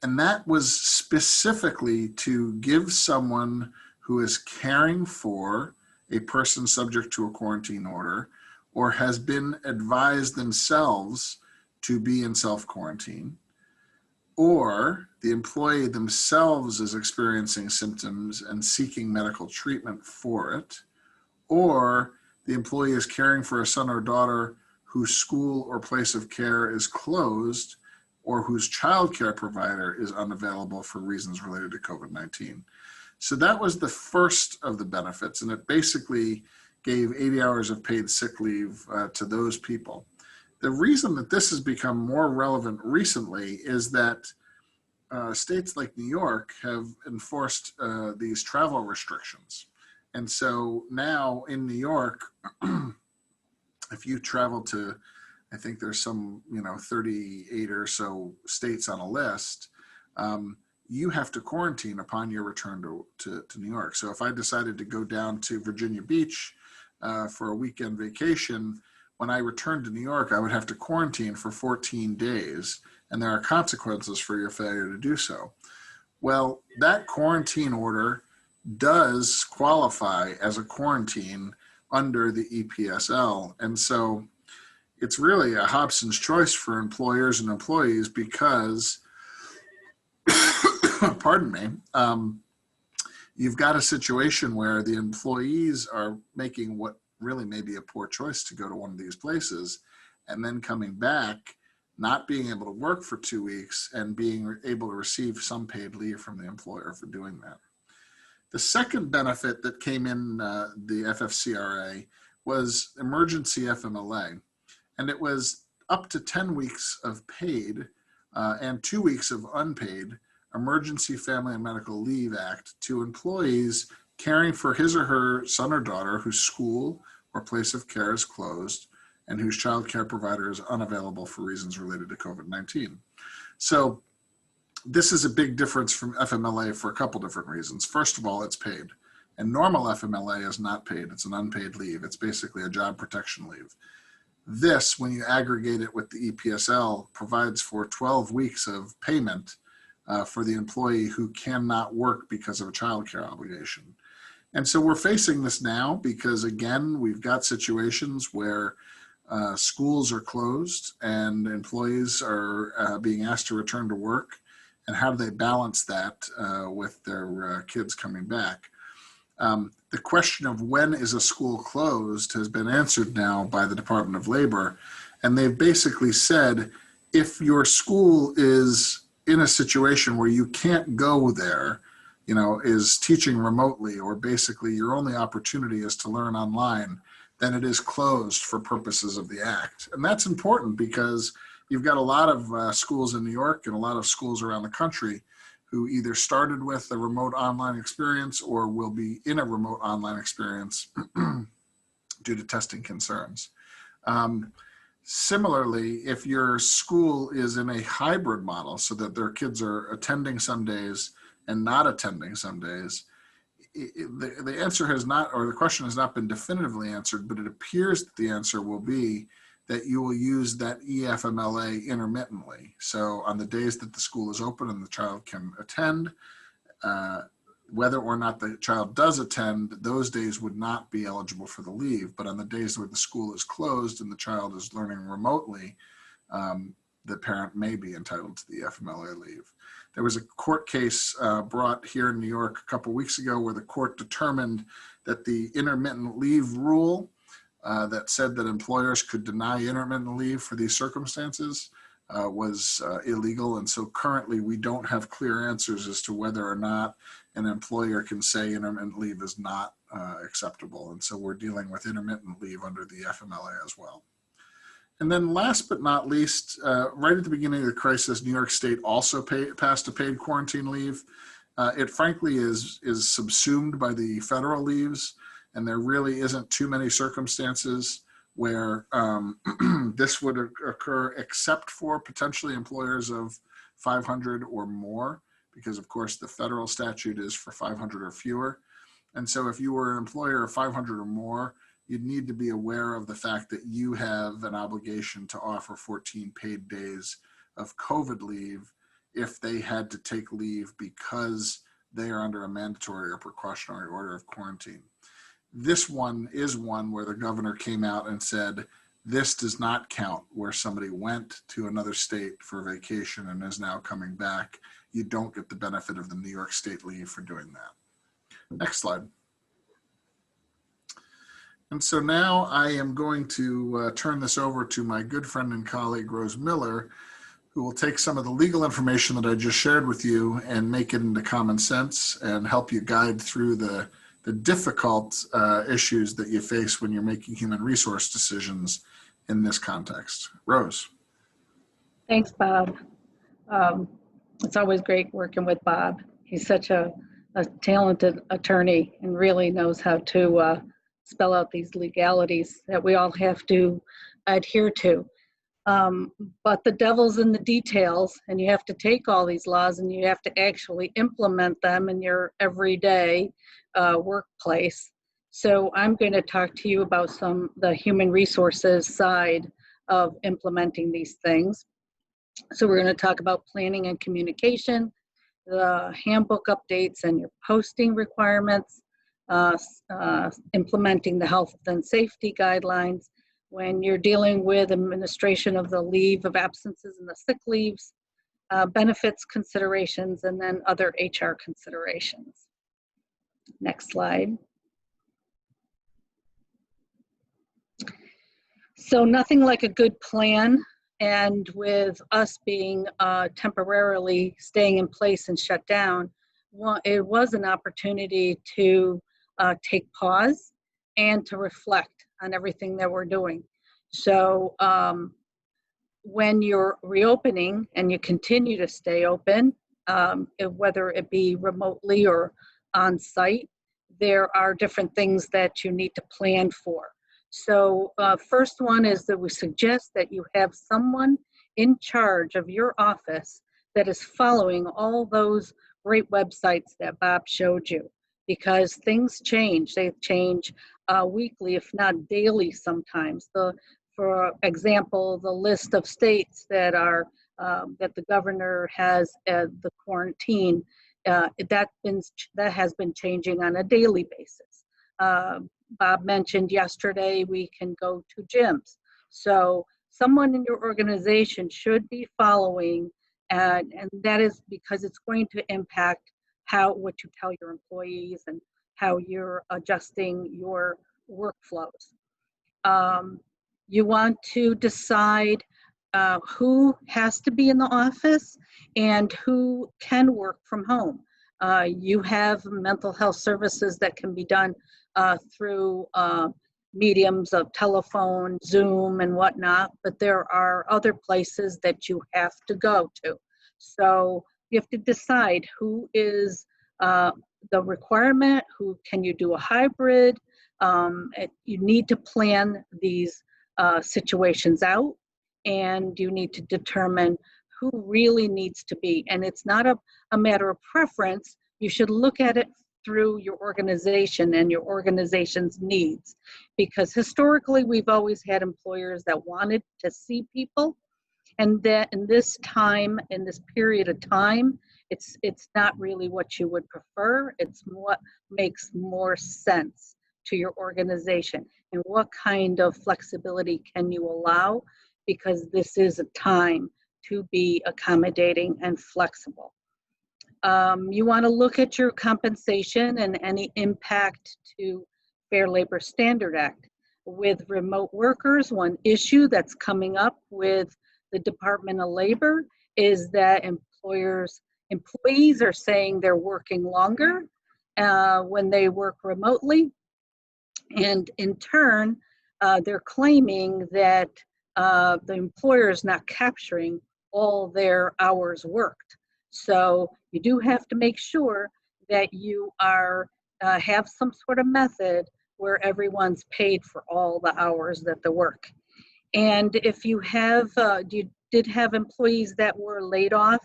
that was specifically to give someone who is caring for a person subject to a quarantine order or has been advised themselves to be in self-quarantine, or the employee themselves is experiencing symptoms and seeking medical treatment for it, or the employee is caring for a son or daughter whose school or place of care is closed or whose child care provider is unavailable for reasons related to COVID-19. So that was the first of the benefits, and it basically gave 80 hours of paid sick leave to those people. The reason that this has become more relevant recently is that states like New York have enforced these travel restrictions. And so now in New York, if you travel to, I think there's some, 38 or so states on a list, you have to quarantine upon your return to New York. So if I decided to go down to Virginia Beach for a weekend vacation, when I returned to New York, I would have to quarantine for 14 days, and there are consequences for your failure to do so. Well, that quarantine order does qualify as a quarantine under the EPSL. And so it's really a Hobson's choice for employers and employees because, pardon me, you've got a situation where the employees are making what really may be a poor choice to go to one of these places and then coming back, not being able to work for 2 weeks and being able to receive some paid leave from the employer for doing that. The second benefit that came in the FFCRA was emergency FMLA, and it was up to 10 weeks of paid and 2 weeks of unpaid Emergency Family and Medical Leave Act to employees caring for his or her son or daughter whose school or place of care is closed and whose child care provider is unavailable for reasons related to COVID-19. So this is a big difference from FMLA for a couple different reasons. First of all, it's paid. And normal FMLA is not paid. It's an unpaid leave. It's basically a job protection leave. This, when you aggregate it with the EPSL, provides for 12 weeks of payment for the employee who cannot work because of a childcare obligation. And so we're facing this now because, again, we've got situations where schools are closed and employees are being asked to return to work. And how do they balance that with their kids coming back? The question of when is a school closed has been answered now by the Department of Labor. And they've basically said, if your school is in a situation where you can't go there, you know, is teaching remotely, or basically your only opportunity is to learn online, then it is closed for purposes of the Act. And that's important because you've got a lot of schools in New York and a lot of schools around the country who either started with a remote online experience or will be in a remote online experience due to testing concerns. Similarly, if your school is in a hybrid model so that their kids are attending some days and not attending some days, the answer has not, or the question has not been definitively answered, but it appears that the answer will be that you will use that EFMLA intermittently. So on the days that the school is open and the child can attend, whether or not the child does attend, those days would not be eligible for the leave. But on the days where the school is closed and the child is learning remotely, the parent may be entitled to the FMLA leave. There was a court case brought here in New York a couple weeks ago where the court determined that the intermittent leave rule that said that employers could deny intermittent leave for these circumstances was illegal. And so currently we don't have clear answers as to whether or not an employer can say intermittent leave is not acceptable. And so we're dealing with intermittent leave under the FMLA as well. And then last but not least, right at the beginning of the crisis, New York State also passed a paid quarantine leave. It frankly is subsumed by the federal leaves, and there really isn't too many circumstances where this would occur except for potentially employers of 500 or more, because of course the federal statute is for 500 or fewer. And so if you were an employer of 500 or more, you'd need to be aware of the fact that you have an obligation to offer 14 paid days of COVID leave if they had to take leave because they are under a mandatory or precautionary order of quarantine. This one is one where the governor came out and said, this does not count where somebody went to another state for vacation and is now coming back. You don't get the benefit of the New York State leave for doing that. Next slide. And so now I am going to turn this over to my good friend and colleague, Rose Miller, who will take some of the legal information that I just shared with you and make it into common sense and help you guide through the difficult issues that you face when you're making human resource decisions in this context. Rose. Thanks, Bob. It's always great working with Bob. He's such a talented attorney and really knows how to spell out these legalities that we all have to adhere to. But the devil's in the details, and you have to take all these laws and you have to actually implement them in your everyday workplace. So I'm going to talk to you about the human resources side of implementing these things. So we're going to talk about planning and communication, the handbook updates and your posting requirements, implementing the health and safety guidelines when you're dealing with administration of the leave of absences and the sick leaves, benefits considerations, and then other HR considerations. Next slide. So nothing like a good plan, and with us being temporarily staying in place and shut down, it was an opportunity to take pause and to reflect on everything that we're doing. So when you're reopening and you continue to stay open, whether it be remotely or on site, there are different things that you need to plan for. So first one is that we suggest that you have someone in charge of your office that is following all those great websites that Bob showed you. because things change. They change weekly, if not daily sometimes. For example, the list of states that are that the governor has the quarantine, that has been changing on a daily basis. Bob mentioned yesterday we can go to gyms. So someone in your organization should be following, and that is because it's going to impact what you tell your employees and how you're adjusting your workflows. You want to decide who has to be in the office and who can work from home. You have mental health services that can be done through mediums of telephone, Zoom, and whatnot, but there are other places that you have to go to. So you have to decide who is the requirement, who can you do a hybrid. You need to plan these situations out, and you need to determine who really needs to be. And it's not a matter of preference. You should look at it through your organization and your organization's needs, because historically we've always had employers that wanted to see people, and that in this time, in this period of time, it's not really what you would prefer. It's what makes more sense to your organization and what kind of flexibility can you allow, because this is a time to be accommodating and flexible. You want to look at your compensation and any impact to Fair Labor Standard Act. With remote workers, one issue that's coming up with the Department of Labor is that employees are saying they're working longer when they work remotely. And in turn, they're claiming that the employer is not capturing all their hours worked. So you do have to make sure that you have some sort of method where everyone's paid for all the hours that they work. And if you did have employees that were laid off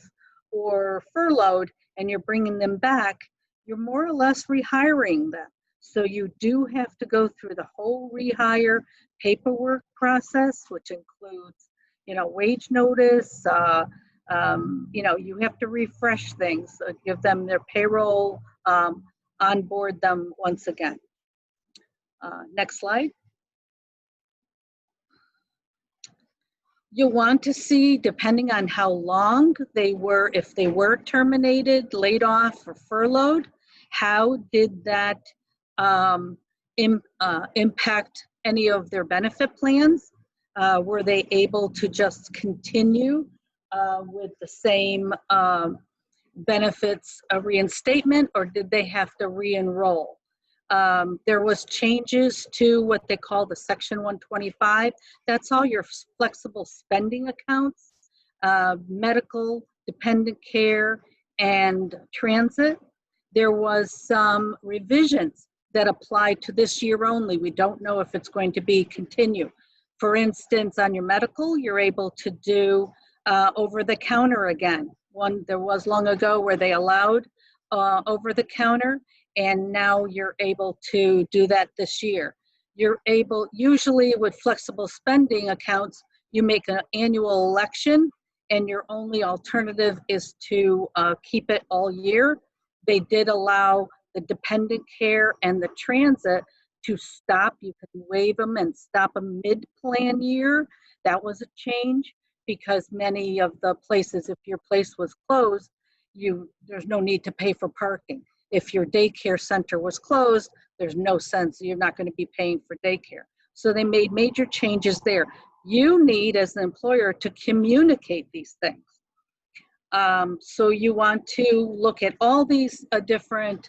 or furloughed and you're bringing them back, you're more or less rehiring them. So you do have to go through the whole rehire paperwork process, which includes, wage notice. You have to refresh things, give them their payroll, onboard them once again. Next slide. You'll want to see, depending on how long if they were terminated, laid off, or furloughed, how did that impact any of their benefit plans? Were they able to just continue with the same benefits reinstatement, or did they have to re-enroll? There was changes to what they call the Section 125. That's all your flexible spending accounts, medical, dependent care, and transit. There was some revisions that apply to this year only. We don't know if it's going to be continue. For instance, on your medical, you're able to do over the counter again. There was long ago where they allowed over the counter, and now you're able to do that this year. Usually with flexible spending accounts, you make an annual election and your only alternative is to keep it all year. They did allow the dependent care and the transit to stop. You can waive them and stop a mid-plan year. That was a change because many of the places, if your place was closed, there's no need to pay for parking. If your daycare center was closed, there's no sense, you're not going to be paying for daycare. So they made major changes there. You need, as an employer, to communicate these things. So you want to look at all these different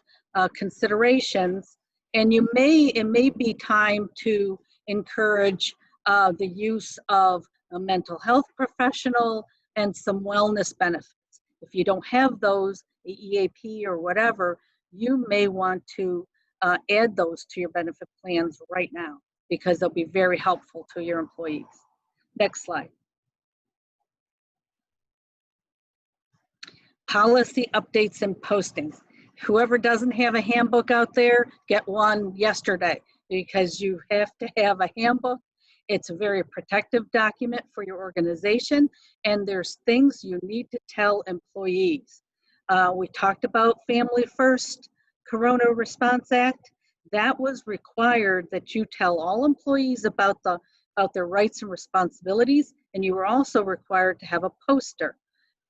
considerations, and it may be time to encourage the use of a mental health professional and some wellness benefits. If you don't have those, the EAP or whatever, you may want to add those to your benefit plans right now because they'll be very helpful to your employees. Next slide. Policy updates and postings. Whoever doesn't have a handbook out there, get one yesterday, because you have to have a handbook. It's a very protective document for your organization, and there's things you need to tell employees. We talked about Family First Corona Response Act. That was required that you tell all employees about their rights and responsibilities, and you were also required to have a poster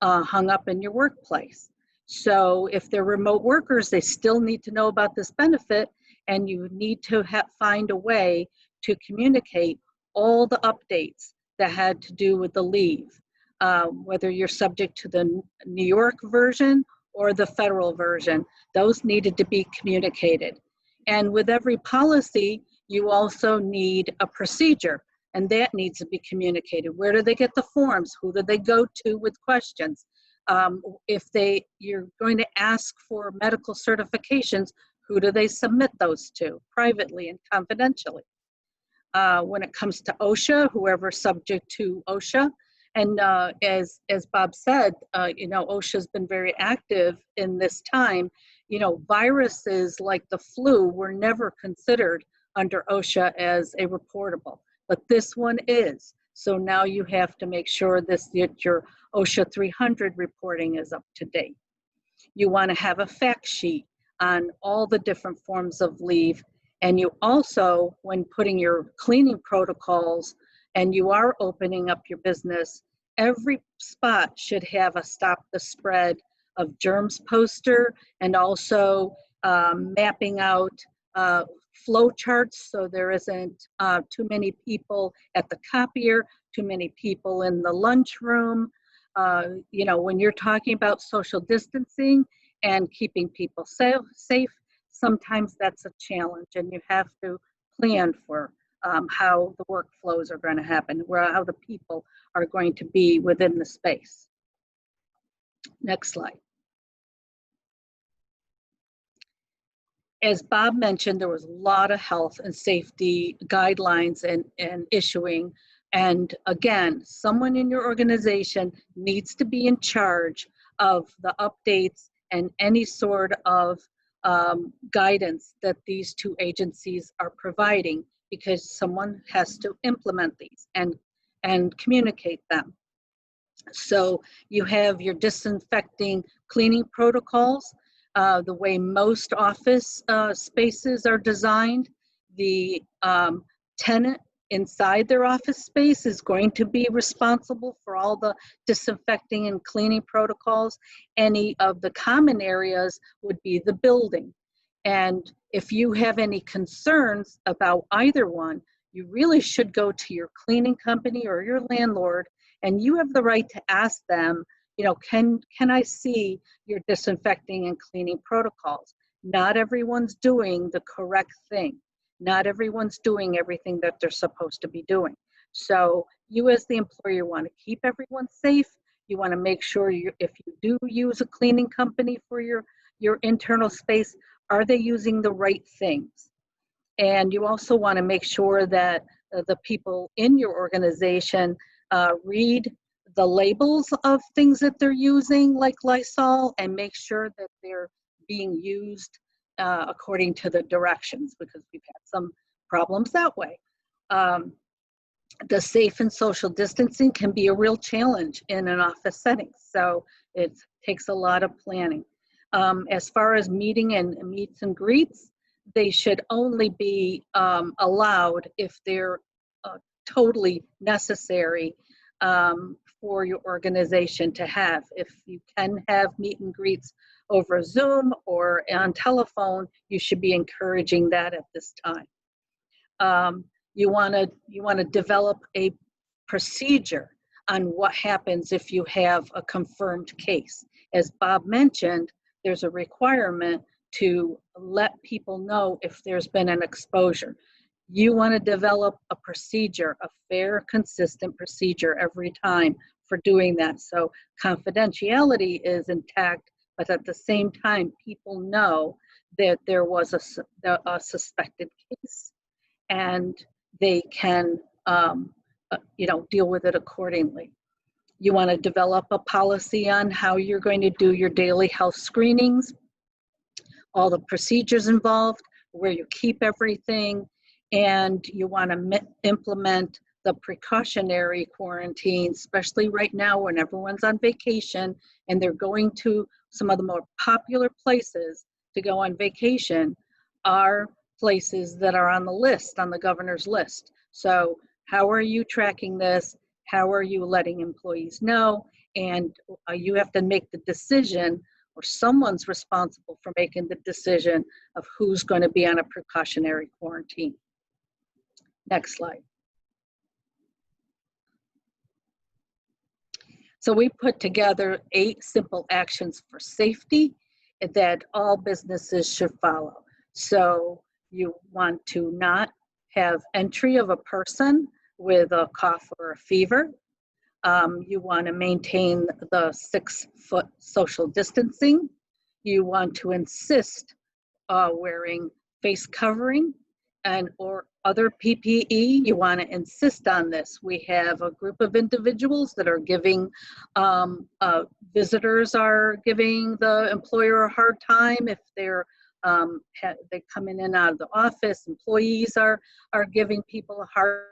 hung up in your workplace. So if they're remote workers, they still need to know about this benefit, and you need to find a way to communicate all the updates that had to do with the leave, whether you're subject to the New York version or the federal version. Those needed to be communicated. And with every policy, you also need a procedure, and that needs to be communicated. Where do they get the forms? Who do they go to with questions? If you're going to ask for medical certifications, who do they submit those to privately and confidentially? When it comes to OSHA, whoever's subject to OSHA, and as Bob said, OSHA's been very active in this time. Viruses like the flu were never considered under OSHA as a reportable, but this one is. So now you have to make sure that your OSHA 300 reporting is up to date. You want to have a fact sheet on all the different forms of leave. And you also, when putting your cleaning protocols and you are opening up your business, every spot should have a stop the spread of germs poster, and also mapping out flow charts so there isn't too many people at the copier, too many people in the lunchroom. When you're talking about social distancing and keeping people safe, sometimes that's a challenge, and you have to plan for how the workflows are going to happen, how the people are going to be within the space. Next slide. As Bob mentioned, there was a lot of health and safety guidelines and issuing. And again, someone in your organization needs to be in charge of the updates and any sort of guidance that these two agencies are providing, because someone has to implement these and communicate them. So you have your disinfecting cleaning protocols. The way most office spaces are designed, the tenant inside their office space is going to be responsible for all the disinfecting and cleaning protocols. Any of the common areas would be the building. And if you have any concerns about either one, you really should go to your cleaning company or your landlord, and you have the right to ask them, can I see your disinfecting and cleaning protocols? Not everyone's doing the correct thing. Not everyone's doing everything that they're supposed to be doing. So you as the employer want to keep everyone safe. You want to make sure if you do use a cleaning company for your internal space, are they using the right things? And you also want to make sure that the people in your organization read the labels of things that they're using, like Lysol, and make sure that they're being used according to the directions, because we've had some problems that way. The safe and social distancing can be a real challenge in an office setting, so it takes a lot of planning. As far as meeting and meets and greets, they should only be allowed if they're totally necessary for your organization to have. If you can have meet and greets over Zoom or on telephone, you should be encouraging that at this time. You want to develop a procedure on what happens if you have a confirmed case. As Bob mentioned, there's a requirement to let people know if there's been an exposure. You want to develop a procedure, a fair, consistent procedure every time for doing that. So confidentiality is intact, but at the same time, people know that there was a suspected case, and they can deal with it accordingly. You want to develop a policy on how you're going to do your daily health screenings. all the procedures involved, where you keep everything, and you want to implement the precautionary quarantine, especially right now when everyone's on vacation and they're going to some of the more popular places to go on vacation are places that are on the list, on the governor's list. So how are you tracking this? How are you letting employees know? And you have to make the decision, or someone's responsible for making the decision of who's going to be on a precautionary quarantine. Next slide. So we put together 8 simple actions for safety that all businesses should follow. So you want to not have entry of a person with a cough or a fever. You want to maintain the 6-foot social distancing. You want to insist wearing face covering and or other PPE. You want to insist on this. We have a group of individuals that are giving, visitors are giving the employer a hard time if they're coming in and out of the office. Employees are giving people a hard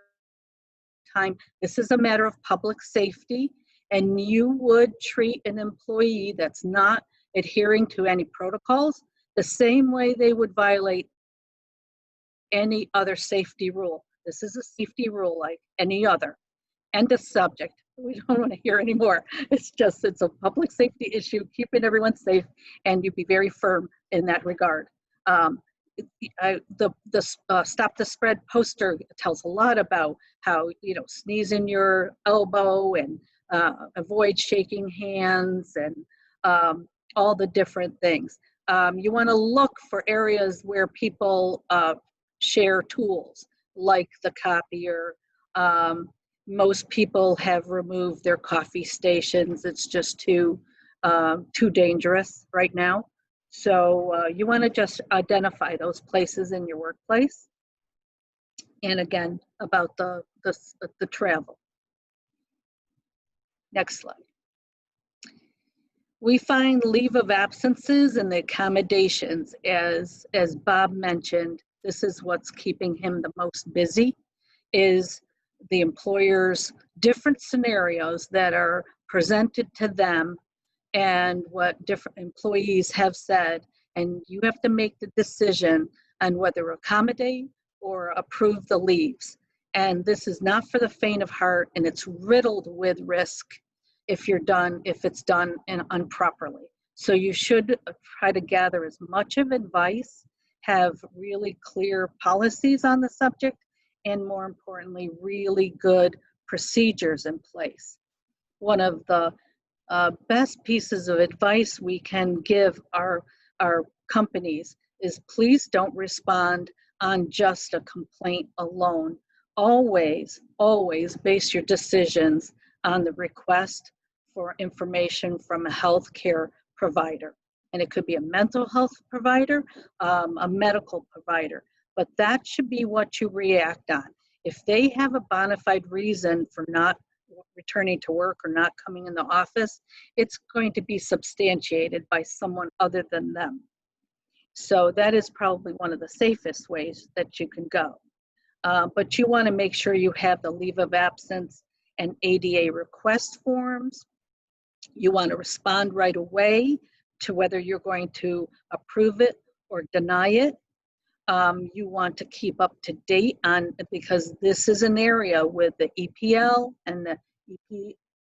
time. This is a matter of public safety, and you would treat an employee that's not adhering to any protocols the same way they would violate any other safety rule. This is a safety rule like any other. End of subject. We don't want to hear anymore. It's a public safety issue, keeping everyone safe, and you be very firm in that regard. The Stop the Spread poster tells a lot about how, sneeze in your elbow and avoid shaking hands and all the different things. You want to look for areas where people share tools like the copier. Most people have removed their coffee stations. It's just too dangerous right now. So you want to just identify those places in your workplace. And again, about the travel. Next slide. We find leave of absences and the accommodations, as Bob mentioned, this is what's keeping him the most busy, is the employer's different scenarios that are presented to them and what different employees have said, and you have to make the decision on whether accommodate or approve the leaves. And this is not for the faint of heart, and it's riddled with risk if it's done improperly. So you should try to gather as much of advice, have really clear policies on the subject, and more importantly, really good procedures in place. One of the best pieces of advice we can give our companies is please don't respond on just a complaint alone. Always, always base your decisions on the request for information from a healthcare provider. And it could be a mental health provider, a medical provider, but that should be what you react on. If they have a bona fide reason for not returning to work or not coming in the office, it's going to be substantiated by someone other than them. So that is probably one of the safest ways that you can go. But you want to make sure you have the leave of absence and ADA request forms. You want to respond right away to whether you're going to approve it or deny it. You want to keep up to date on, because this is an area with the EPL and the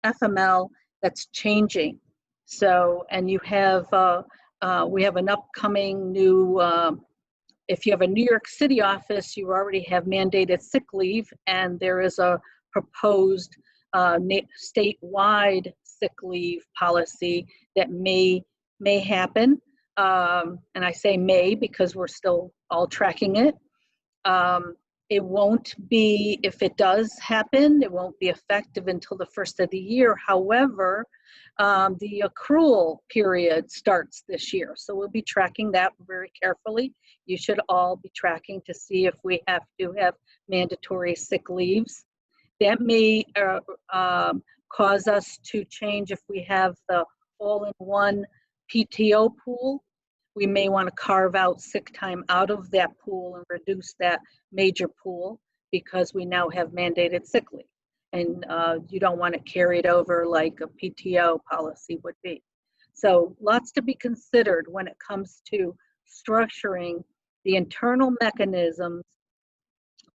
FML that's changing. So, and you have, we have an upcoming new, if you have a New York City office, you already have mandated sick leave, and there is a proposed statewide sick leave policy that may happen. And I say may because we're still all tracking it. It won't be, if it does happen, it won't be effective until the first of the year. However, the accrual period starts this year. So we'll be tracking that very carefully. You should all be tracking to see if we have to have mandatory sick leaves. That may cause us to change if we have the all-in-one PTO pool. we may want to carve out sick time out of that pool and reduce that major pool because we now have mandated sick leave. And you don't want to carry it over like a PTO policy would be. So lots to be considered when it comes to structuring the internal mechanisms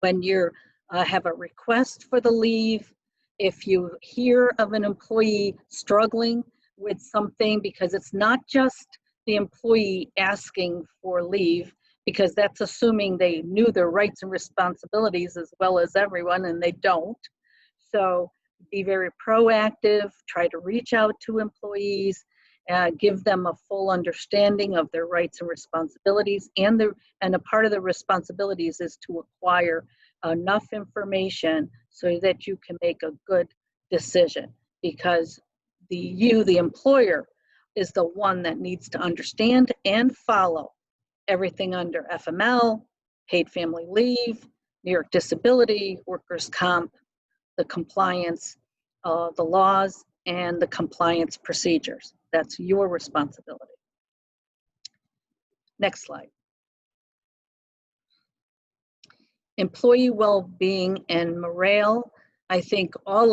when you have a request for the leave. If you hear of an employee struggling with something, because it's not just the employee asking for leave, because that's assuming they knew their rights and responsibilities as well as everyone, and they don't. So be very proactive, try to reach out to employees, give them a full understanding of their rights and responsibilities, and a part of the responsibilities is to acquire enough information so that you can make a good decision, because the employer is the one that needs to understand and follow everything under FML, paid family leave, New York disability, workers' comp, the compliance, the laws, and the compliance procedures. That's your responsibility. Next slide. Employee well-being and morale. I think of all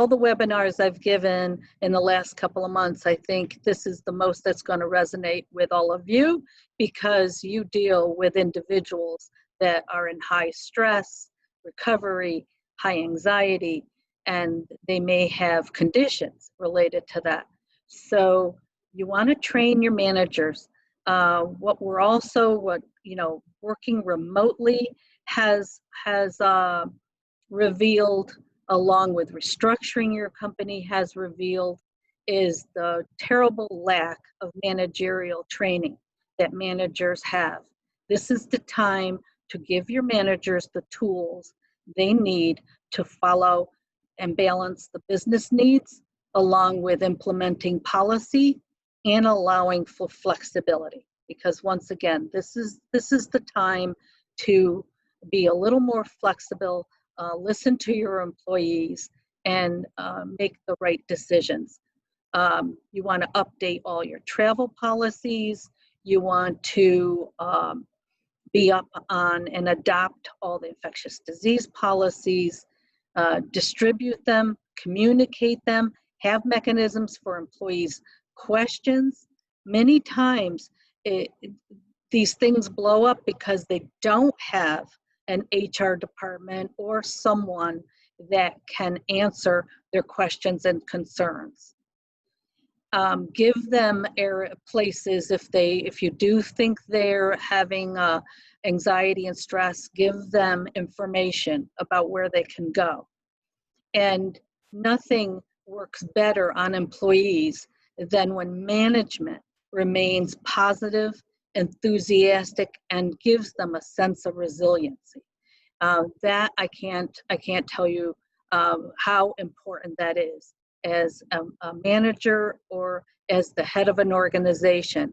the webinars I've given in the last couple of months, I think this is the most that's going to resonate with all of you, because you deal with individuals that are in high stress, recovery, high anxiety, and they may have conditions related to that. So you want to train your managers. Working remotely has revealed, along with restructuring your company has revealed, is the terrible lack of managerial training that managers have. This is the time to give your managers the tools they need to follow and balance the business needs along with implementing policy and allowing for flexibility. Because once again, this is the time to be a little more flexible, listen to your employees, and make the right decisions. You want to update all your travel policies. You want to be up on and adopt all the infectious disease policies, distribute them, communicate them, have mechanisms for employees' questions. Many times, these things blow up because they don't have an HR department or someone that can answer their questions and concerns. Give them places if you do think they're having anxiety and stress, give them information about where they can go. And nothing works better on employees than when management remains positive, enthusiastic, and gives them a sense of resiliency. That I can't tell you how important that is as a manager or as the head of an organization,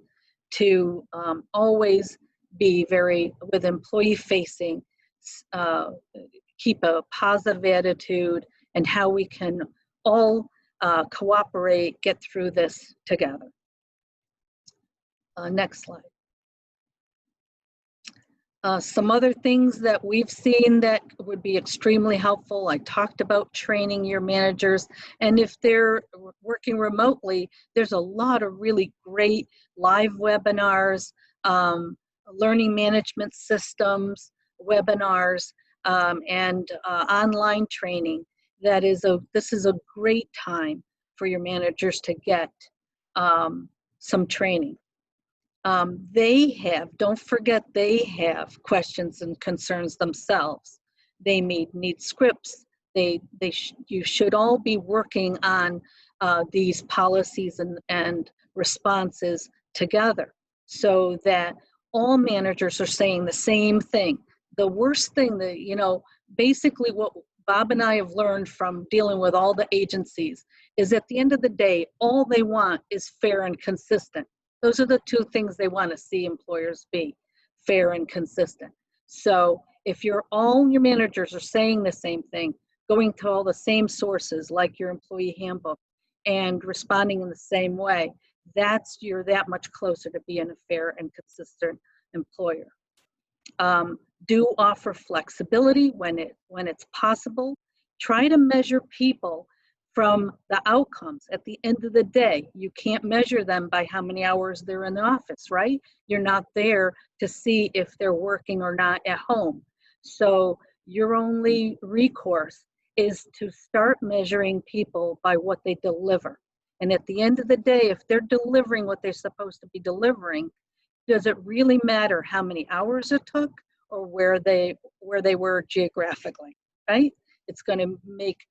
to always be with employee facing, keep a positive attitude, and how we can all cooperate, get through this together. Next slide. Some other things that we've seen that would be extremely helpful. I talked about training your managers, and if they're working remotely, there's a lot of really great live webinars, learning management systems webinars, and online training. This is a great time for your managers to get some training. Don't forget they have questions and concerns themselves. They need scripts. You should all be working on these policies and responses together, so that all managers are saying the same thing. The worst thing basically what Bob and I have learned from dealing with all the agencies is, at the end of the day, all they want is fair and consistent. Those are the two things they want to see employers be: fair and consistent. So if all your managers are saying the same thing, going to all the same sources like your employee handbook, and responding in the same way, you're that much closer to being a fair and consistent employer. Do offer flexibility when it's possible. Try to measure people from the outcomes. At the end of the day, you can't measure them by how many hours they're in the office, right? You're not there to see if they're working or not at home. So your only recourse is to start measuring people by what they deliver. And at the end of the day, if they're delivering what they're supposed to be delivering, does it really matter how many hours it took or where they were geographically, right? It's going to make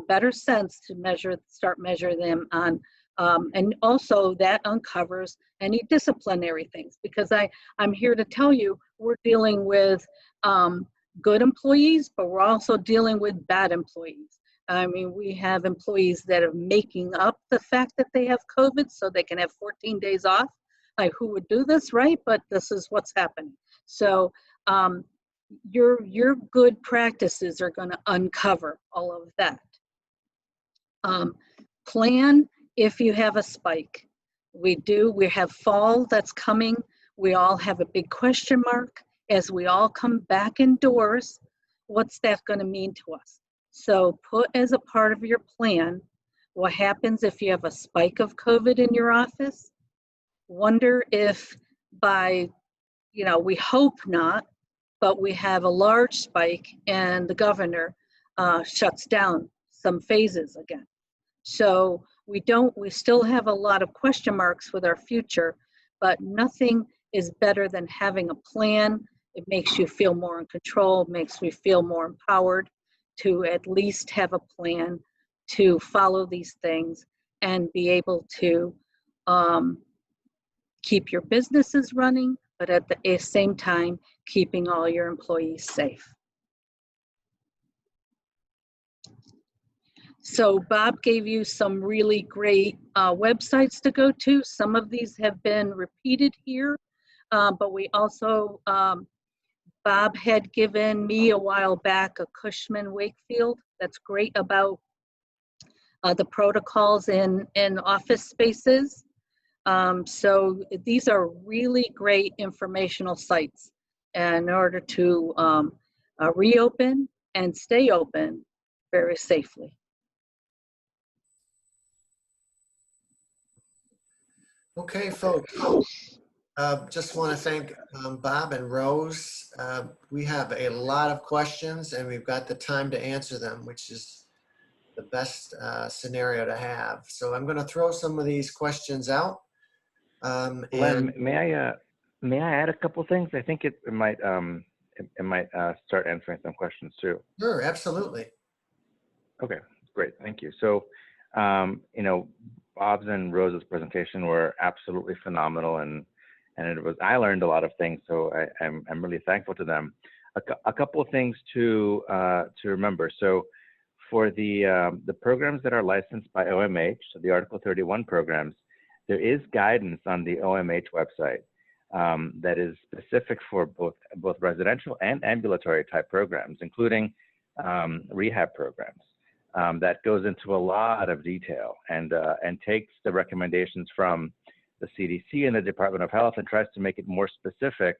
better sense to start measuring them on, and also that uncovers any disciplinary things, because I'm here to tell you we're dealing with good employees, but we're also dealing with bad employees. I mean, we have employees that are making up the fact that they have COVID so they can have 14 days off. Like, who would do this, right? But this is what's happening. So your good practices are going to uncover all of that. Plan if you have a spike. We have fall that's coming. We all have a big question mark as we all come back indoors. What's that going to mean to us? So put as a part of your plan, what happens if you have a spike of COVID in your office? Wonder if by, we hope not, but we have a large spike and the governor shuts down some phases again. So we still have a lot of question marks with our future, but nothing is better than having a plan. It makes you feel more in control, makes me feel more empowered to at least have a plan to follow these things and be able to keep your businesses running, but at the same time, keeping all your employees safe. So Bob gave you some really great websites to go to. Some of these have been repeated here, but we also, Bob had given me a while back a Cushman Wakefield that's great about the protocols in office spaces. So these are really great informational sites in order to reopen and stay open very safely. Okay, folks. Just want to thank Bob and Rose. We have a lot of questions and we've got the time to answer them, which is the best scenario to have. So I'm going to throw some of these questions out. Len, may I add a couple things? I think it might start answering some questions too. Sure, absolutely. Okay, great, thank you. So, Bob's and Rose's presentation were absolutely phenomenal, and I learned a lot of things. So I'm really thankful to them. A couple of things to remember. So for the programs that are licensed by OMH, so the Article 31 programs, there is guidance on the OMH website that is specific for both residential and ambulatory type programs, including rehab programs. That goes into a lot of detail and takes the recommendations from the CDC and the Department of Health and tries to make it more specific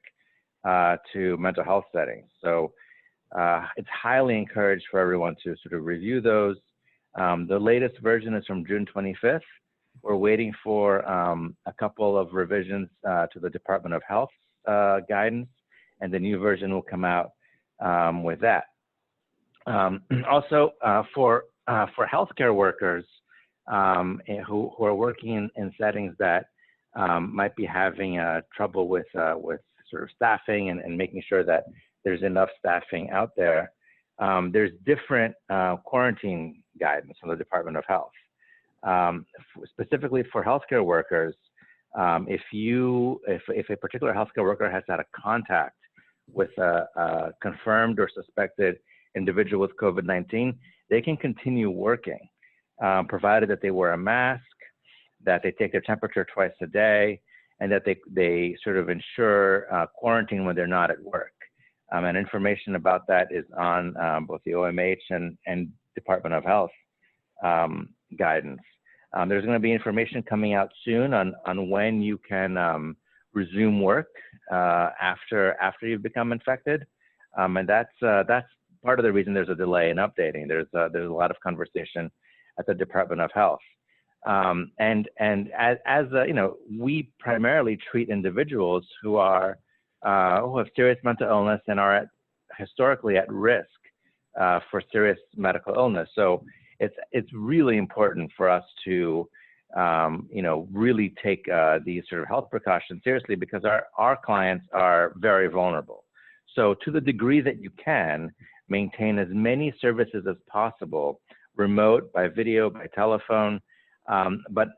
to mental health settings. So it's highly encouraged for everyone to sort of review those. The latest version is from June 25th. We're waiting for a couple of revisions to the Department of Health guidance, and the new version will come out with that. Also, for healthcare workers who are working in settings that might be having trouble with sort of staffing and making sure that there's enough staffing out there, there's different quarantine guidance from the Department of Health. Specifically for healthcare workers, if a particular healthcare worker has had a contact with a confirmed or suspected individual with COVID-19, they can continue working, provided that they wear a mask, that they take their temperature twice a day, and that they sort of ensure quarantine when they're not at work. And information about that is on both the OMH and Department of Health guidance. There's going to be information coming out soon on when you can resume work after you've become infected, and that's part of the reason there's a delay in updating. There's a lot of conversation at the Department of Health, and as you know, we primarily treat individuals who have serious mental illness and are historically at risk for serious medical illness. So it's really important for us to really take these sort of health precautions seriously, because our clients are very vulnerable. So to the degree that you can, maintain as many services as possible, remote, by video, by telephone, but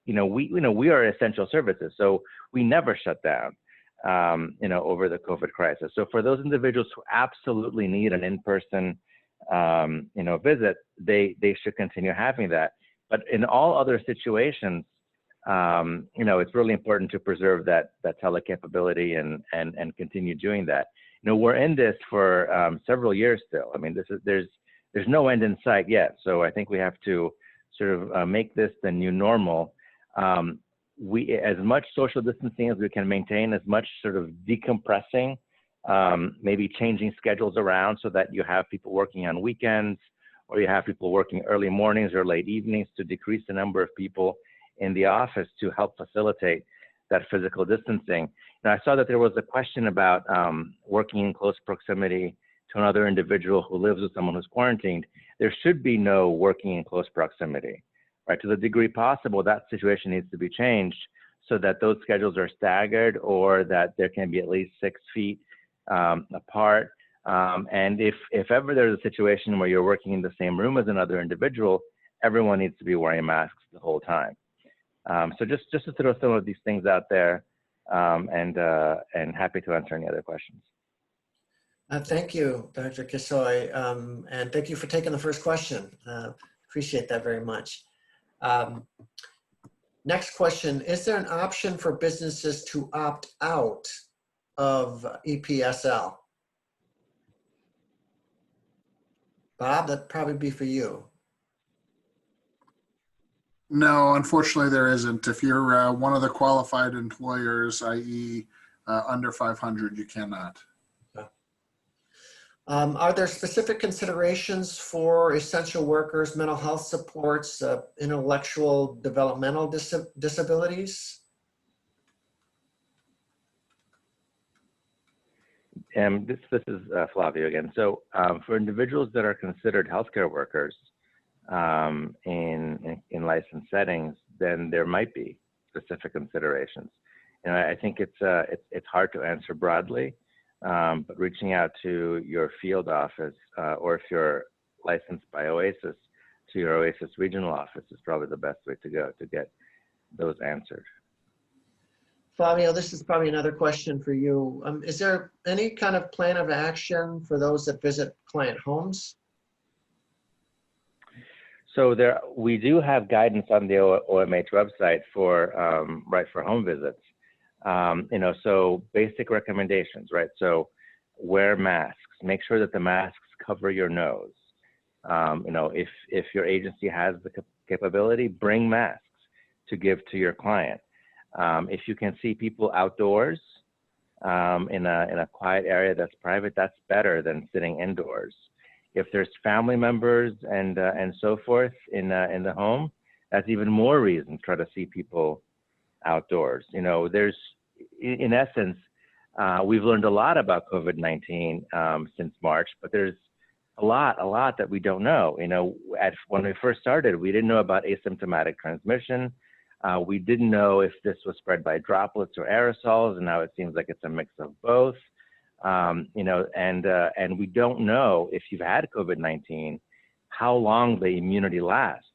we are essential services, so we never shut down over the COVID crisis. So for those individuals who absolutely need an in-person visit, they should continue having that. But in all other situations, it's really important to preserve that telecapability and continue doing that. We're in this for several years still. I mean, there's no end in sight yet. So I think we have to sort of make this the new normal. As much social distancing as we can maintain, as much sort of decompressing, maybe changing schedules around so that you have people working on weekends, or you have people working early mornings or late evenings to decrease the number of people in the office to help facilitate that physical distancing. Now, I saw that there was a question about working in close proximity to another individual who lives with someone who's quarantined. There should be no working in close proximity, right? To the degree possible, that situation needs to be changed so that those schedules are staggered, or that there can be at least 6 feet apart. And if ever there's a situation where you're working in the same room as another individual, everyone needs to be wearing masks the whole time. So just to throw some of these things out there, and happy to answer any other questions. Thank you, Dr. Kassoy, and thank you for taking the first question. Appreciate that very much. Next question, is there an option for businesses to opt out of EPSL? Bob, that'd probably be for you. No, unfortunately there isn't. If you're one of the qualified employers, i.e. Under 500, you cannot. Are there specific considerations for essential workers, mental health supports, intellectual developmental disabilities? This is Flavio again. So for individuals that are considered healthcare workers in licensed settings, then there might be specific considerations. I think it's hard to answer broadly, but reaching out to your field office, or if you're licensed by OASIS, to your OASIS regional office is probably the best way to go to get those answered. Flavio, this is probably another question for you. Is there any kind of plan of action for those that visit client homes? So we do have guidance on the OMH website for home visits. So basic recommendations, right? So wear masks, make sure that the masks cover your nose. If your agency has the capability, bring masks to give to your client. If you can see people outdoors in a quiet area that's private, that's better than sitting indoors. If there's family members and so forth in the home, that's even more reason to try to see people outdoors. There's, in essence, we've learned a lot about COVID-19 since March, but there's a lot that we don't know. When we first started, we didn't know about asymptomatic transmission. We didn't know if this was spread by droplets or aerosols, and now it seems like it's a mix of both. And we don't know, if you've had COVID-19, how long the immunity lasts,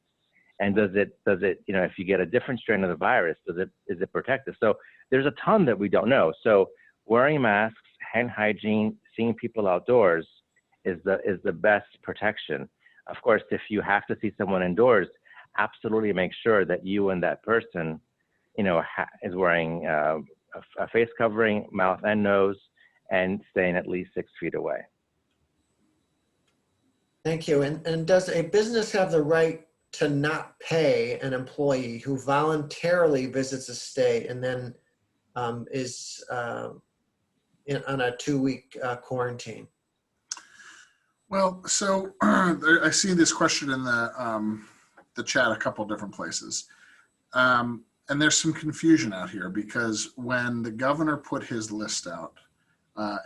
and does it if you get a different strain of the virus, is it protective? So there's a ton that we don't know. So wearing masks, hand hygiene, seeing people outdoors is the best protection. Of course, if you have to see someone indoors, absolutely make sure that you and that person, is wearing a face covering, mouth and nose, and staying at least 6 feet away. Thank you. And does a business have the right to not pay an employee who voluntarily visits a state and then is on a 2-week quarantine? Well, so I see this question in the chat a couple different places. And there's some confusion out here because when the governor put his list out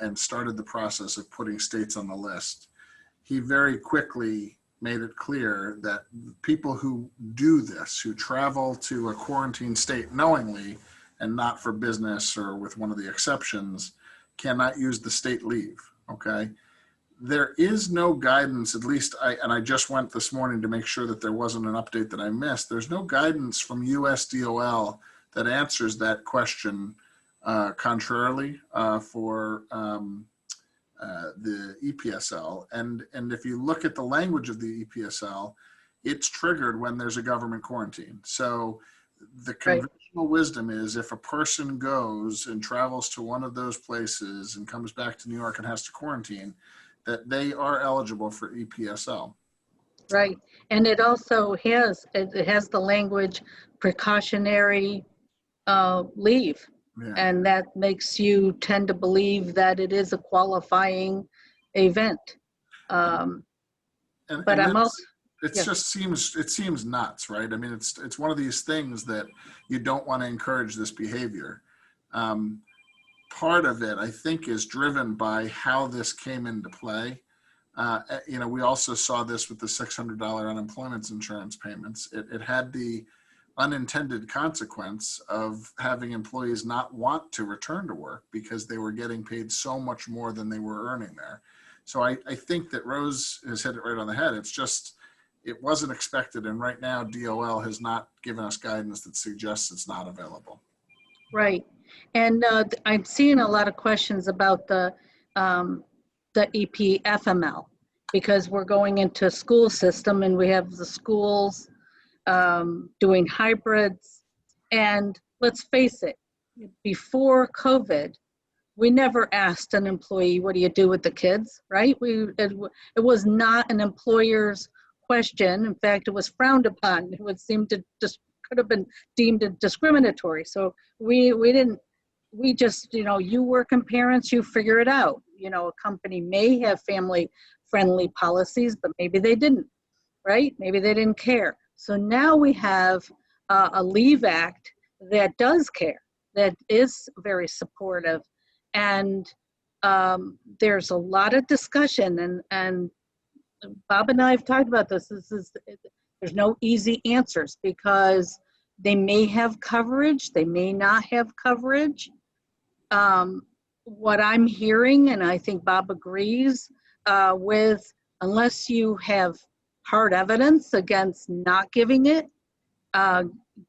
and started the process of putting states on the list, he very quickly made it clear that people who do this, who travel to a quarantine state knowingly and not for business or with one of the exceptions, cannot use the state leave, okay? There is no guidance, at least I just went this morning to make sure that there wasn't an update that I missed. There's no guidance from USDOL that answers that question contrarily for the EPSL. And if you look at the language of the EPSL, it's triggered when there's a government quarantine. So the conventional wisdom is if a person goes and travels to one of those places and comes back to New York and has to quarantine, that they are eligible for EPSL. Right, and it also has the language precautionary leave. Yeah. And that makes you tend to believe that it is a qualifying event. But I'm also, it just seems nuts, right? I mean, it's one of these things that you don't want to encourage this behavior. Part of it, I think, is driven by how this came into play. You know, we also saw this with the $600 unemployment insurance payments. It had the unintended consequence of having employees not want to return to work because they were getting paid so much more than they were earning there. So I think that Rose has hit it right on the head. It's just, it wasn't expected. And right now, DOL has not given us guidance that suggests it's not available. right. And I'm seeing a lot of questions about the EPFML because we're going into a school system and we have the schools doing hybrids. And let's face it, before COVID, we never asked an employee, what do you do with the kids, right? It was not an employer's question. In fact, it was frowned upon. It would seem to just could have been deemed discriminatory. So we just, you know, you working parents, you figure it out. You know, a company may have family-friendly policies, but maybe they didn't, right? Maybe they didn't care. So now we have a Leave Act that does care, that is very supportive. And there's a lot of discussion, and Bob and I have talked about this. There's no easy answers because they may have coverage, they may not have coverage. What I'm hearing, and I think Bob agrees with, unless you have hard evidence against not giving it,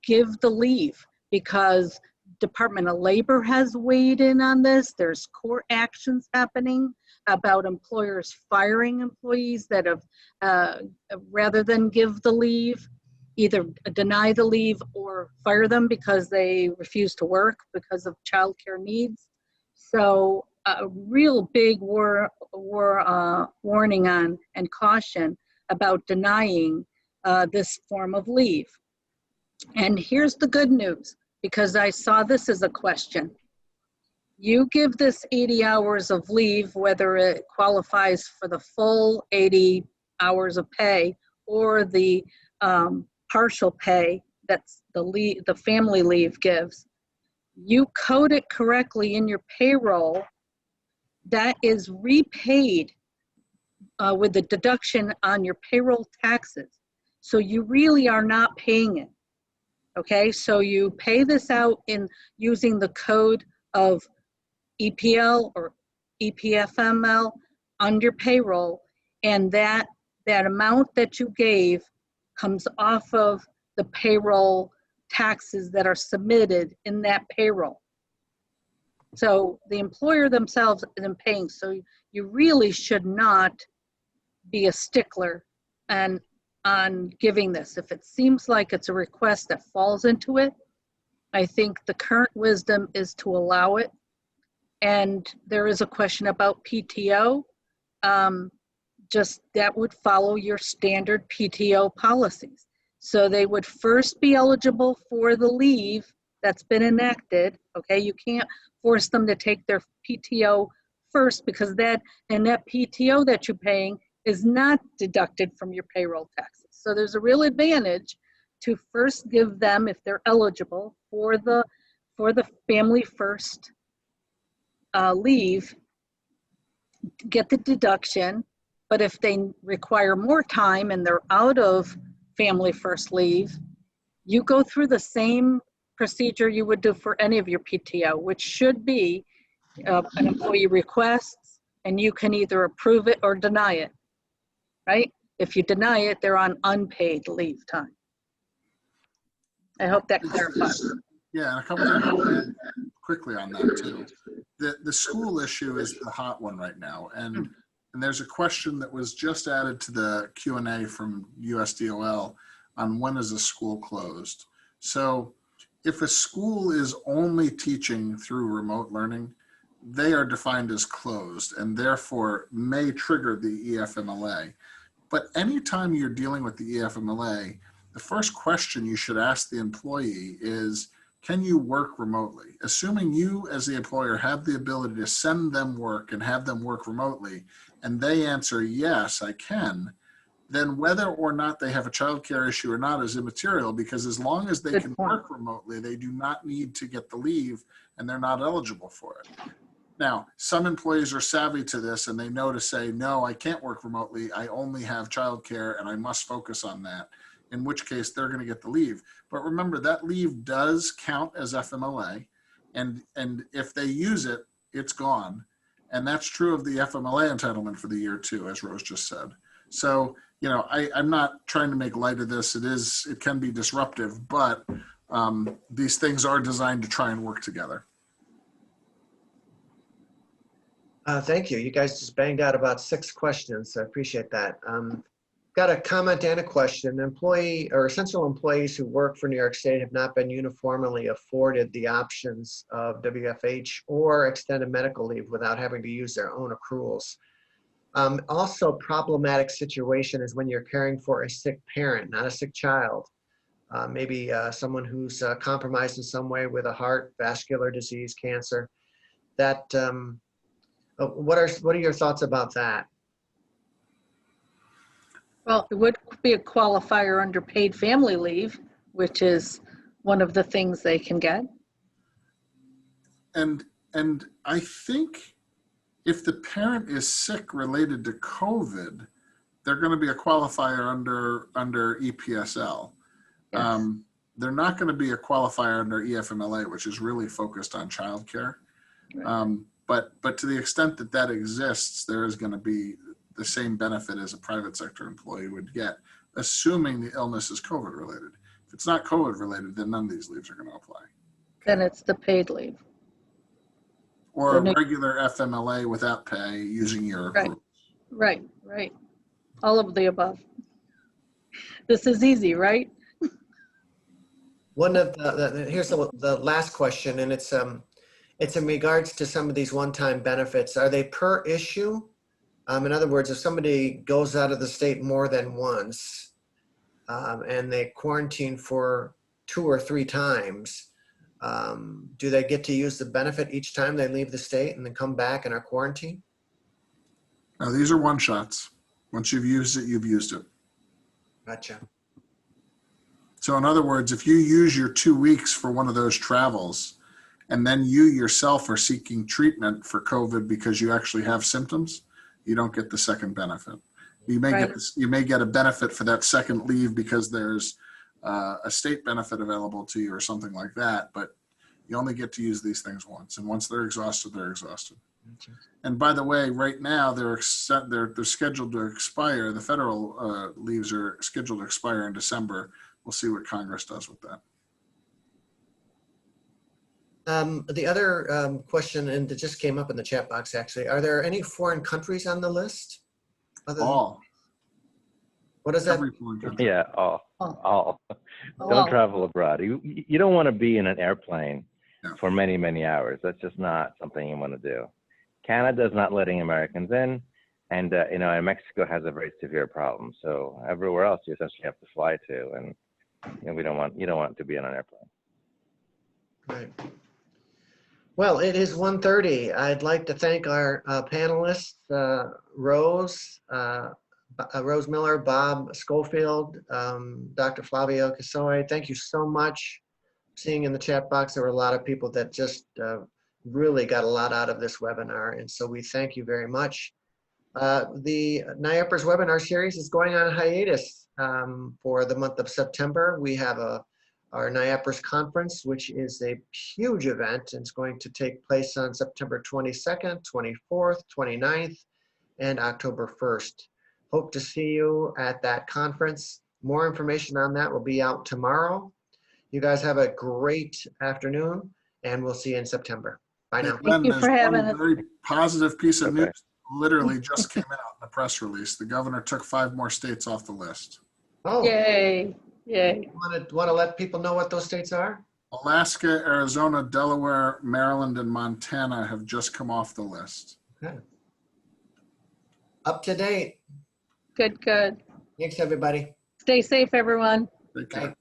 give the leave, because Department of Labor has weighed in on this. There's court actions happening about employers firing employees that have, rather than give the leave, either deny the leave or fire them because they refuse to work because of childcare needs. So a real big warning on and caution about denying this form of leave. And here's the good news, because I saw this as a question. You give this 80 hours of leave, whether it qualifies for the full 80 hours of pay or the partial pay that's the family leave gives. You code it correctly in your payroll, that is repaid with the deduction on your payroll taxes. So you really are not paying it. Okay, so you pay this out in using the code of EPL or EPFML on your payroll, and that amount that you gave comes off of the payroll taxes that are submitted in that payroll. So the employer themselves isn't paying, so you really should not be a stickler on giving this. If it seems like it's a request that falls into it, I think the current wisdom is to allow it. And there is a question about PTO. Just that would follow your standard PTO policies. So they would first be eligible for the leave that's been enacted, okay? You can't force them to take their PTO first because that PTO that you're paying is not deducted from your payroll taxes. So there's a real advantage to first give them, if they're eligible, for the family first leave, get the deduction. But if they require more time and they're out of family first leave, you go through the same procedure you would do for any of your PTO, which should be an employee requests, and you can either approve it or deny it, right? If you deny it, they're on unpaid leave time. I hope that clarifies. Yeah, and a couple things to add quickly on that too. The school issue is the hot one right now, and there's a question that was just added to the Q&A from USDOL on when is a school closed. So if a school is only teaching through remote learning, they are defined as closed and therefore may trigger the EFMLA. But anytime you're dealing with the EFMLA, the first question you should ask the employee is, can you work remotely? Assuming you as the employer have the ability to send them work and have them work remotely, and they answer, yes, I can, then whether or not they have a childcare issue or not is immaterial, because as long as they can work remotely, they do not need to get the leave and they're not eligible for it. Now, some employees are savvy to this and they know to say, no, I can't work remotely. I only have childcare and I must focus on that, in which case they're going to get the leave. But remember, that leave does count as FMLA, and if they use it, it's gone. And that's true of the FMLA entitlement for the year too, as Rose just said. So, you know, I'm not trying to make light of this. It can be disruptive, but these things are designed to try and work together. Thank you. You guys just banged out about 6 questions, so I appreciate that. Got a comment and a question. Employee or essential employees who work for New York State have not been uniformly afforded the options of WFH or extended medical leave without having to use their own accruals. Also, problematic situation is when you're caring for a sick parent, not a sick child. Maybe someone who's compromised in some way with a heart, vascular disease, cancer. That what are your thoughts about that? Well, it would be a qualifier under paid family leave, which is one of the things they can get. And I think if the parent is sick related to COVID, they're going to be a qualifier under EPSL. Yes. They're not going to be a qualifier under EFMLA, which is really focused on childcare. Right. But to the extent that that exists, there is going to be the same benefit as a private sector employee would get, assuming the illness is COVID related. If it's not COVID related, then none of these leaves are going to apply. Then it's the paid leave. Or regular FMLA without pay using your accruals. Right. All of the above. This is easy, right? One of here's the last question, and it's in regards to some of these one-time benefits. Are they per issue? In other words, if somebody goes out of the state more than once and they quarantine for 2 or 3 times, do they get to use the benefit each time they leave the state and then come back and are quarantined? Now, these are one-shots. Once you've used it, you've used it. Gotcha. So in other words, if you use your 2 weeks for one of those travels, and then you yourself are seeking treatment for COVID because you actually have symptoms, you don't get the second benefit. You may get this, you may get a benefit for that second leave because there's a state benefit available to you or something like that, but you only get to use these things once, and once they're exhausted, they're exhausted. Okay. And by the way, right now they're scheduled to expire. The federal leaves are scheduled to expire in December. We'll see what Congress does with that. The other question, and it just came up in the chat box actually, are there any foreign countries on the list? All. What is that? Every foreign country. Yeah, all. Don't travel abroad. You don't want to be in an airplane for many, many hours. That's just not something you want to do. Canada is not letting Americans in, and and Mexico has a very severe problem. So everywhere else you essentially have to fly to, and you know, you don't want to be on an airplane. Right. Well, it is 1:30. I'd like to thank our panelists, Rose Miller, Bob Schofield, Dr. Flavio Casoy. Thank you so much. Seeing in the chat box, there were a lot of people that just really got a lot out of this webinar, and so we thank you very much. The NIAPRS webinar series is going on hiatus for the month of September. We have our NIAPRS conference, which is a huge event, and it's going to take place on September 22nd, 24th, 29th, and October 1st. Hope to see you at that conference. More information on that will be out tomorrow. You guys have a great afternoon, and we'll see you in September. Bye now. Thank you for having us. Very positive piece of Okay. news literally just came out in a press release. The governor took 5 more states off the list. Oh, Yay, yay. want to let people know what those states are? Alaska, Arizona, Delaware, Maryland, and Montana have just come off the list. Okay. Up to date. Good, good. Thanks, everybody. Stay safe, everyone. Take care. Bye.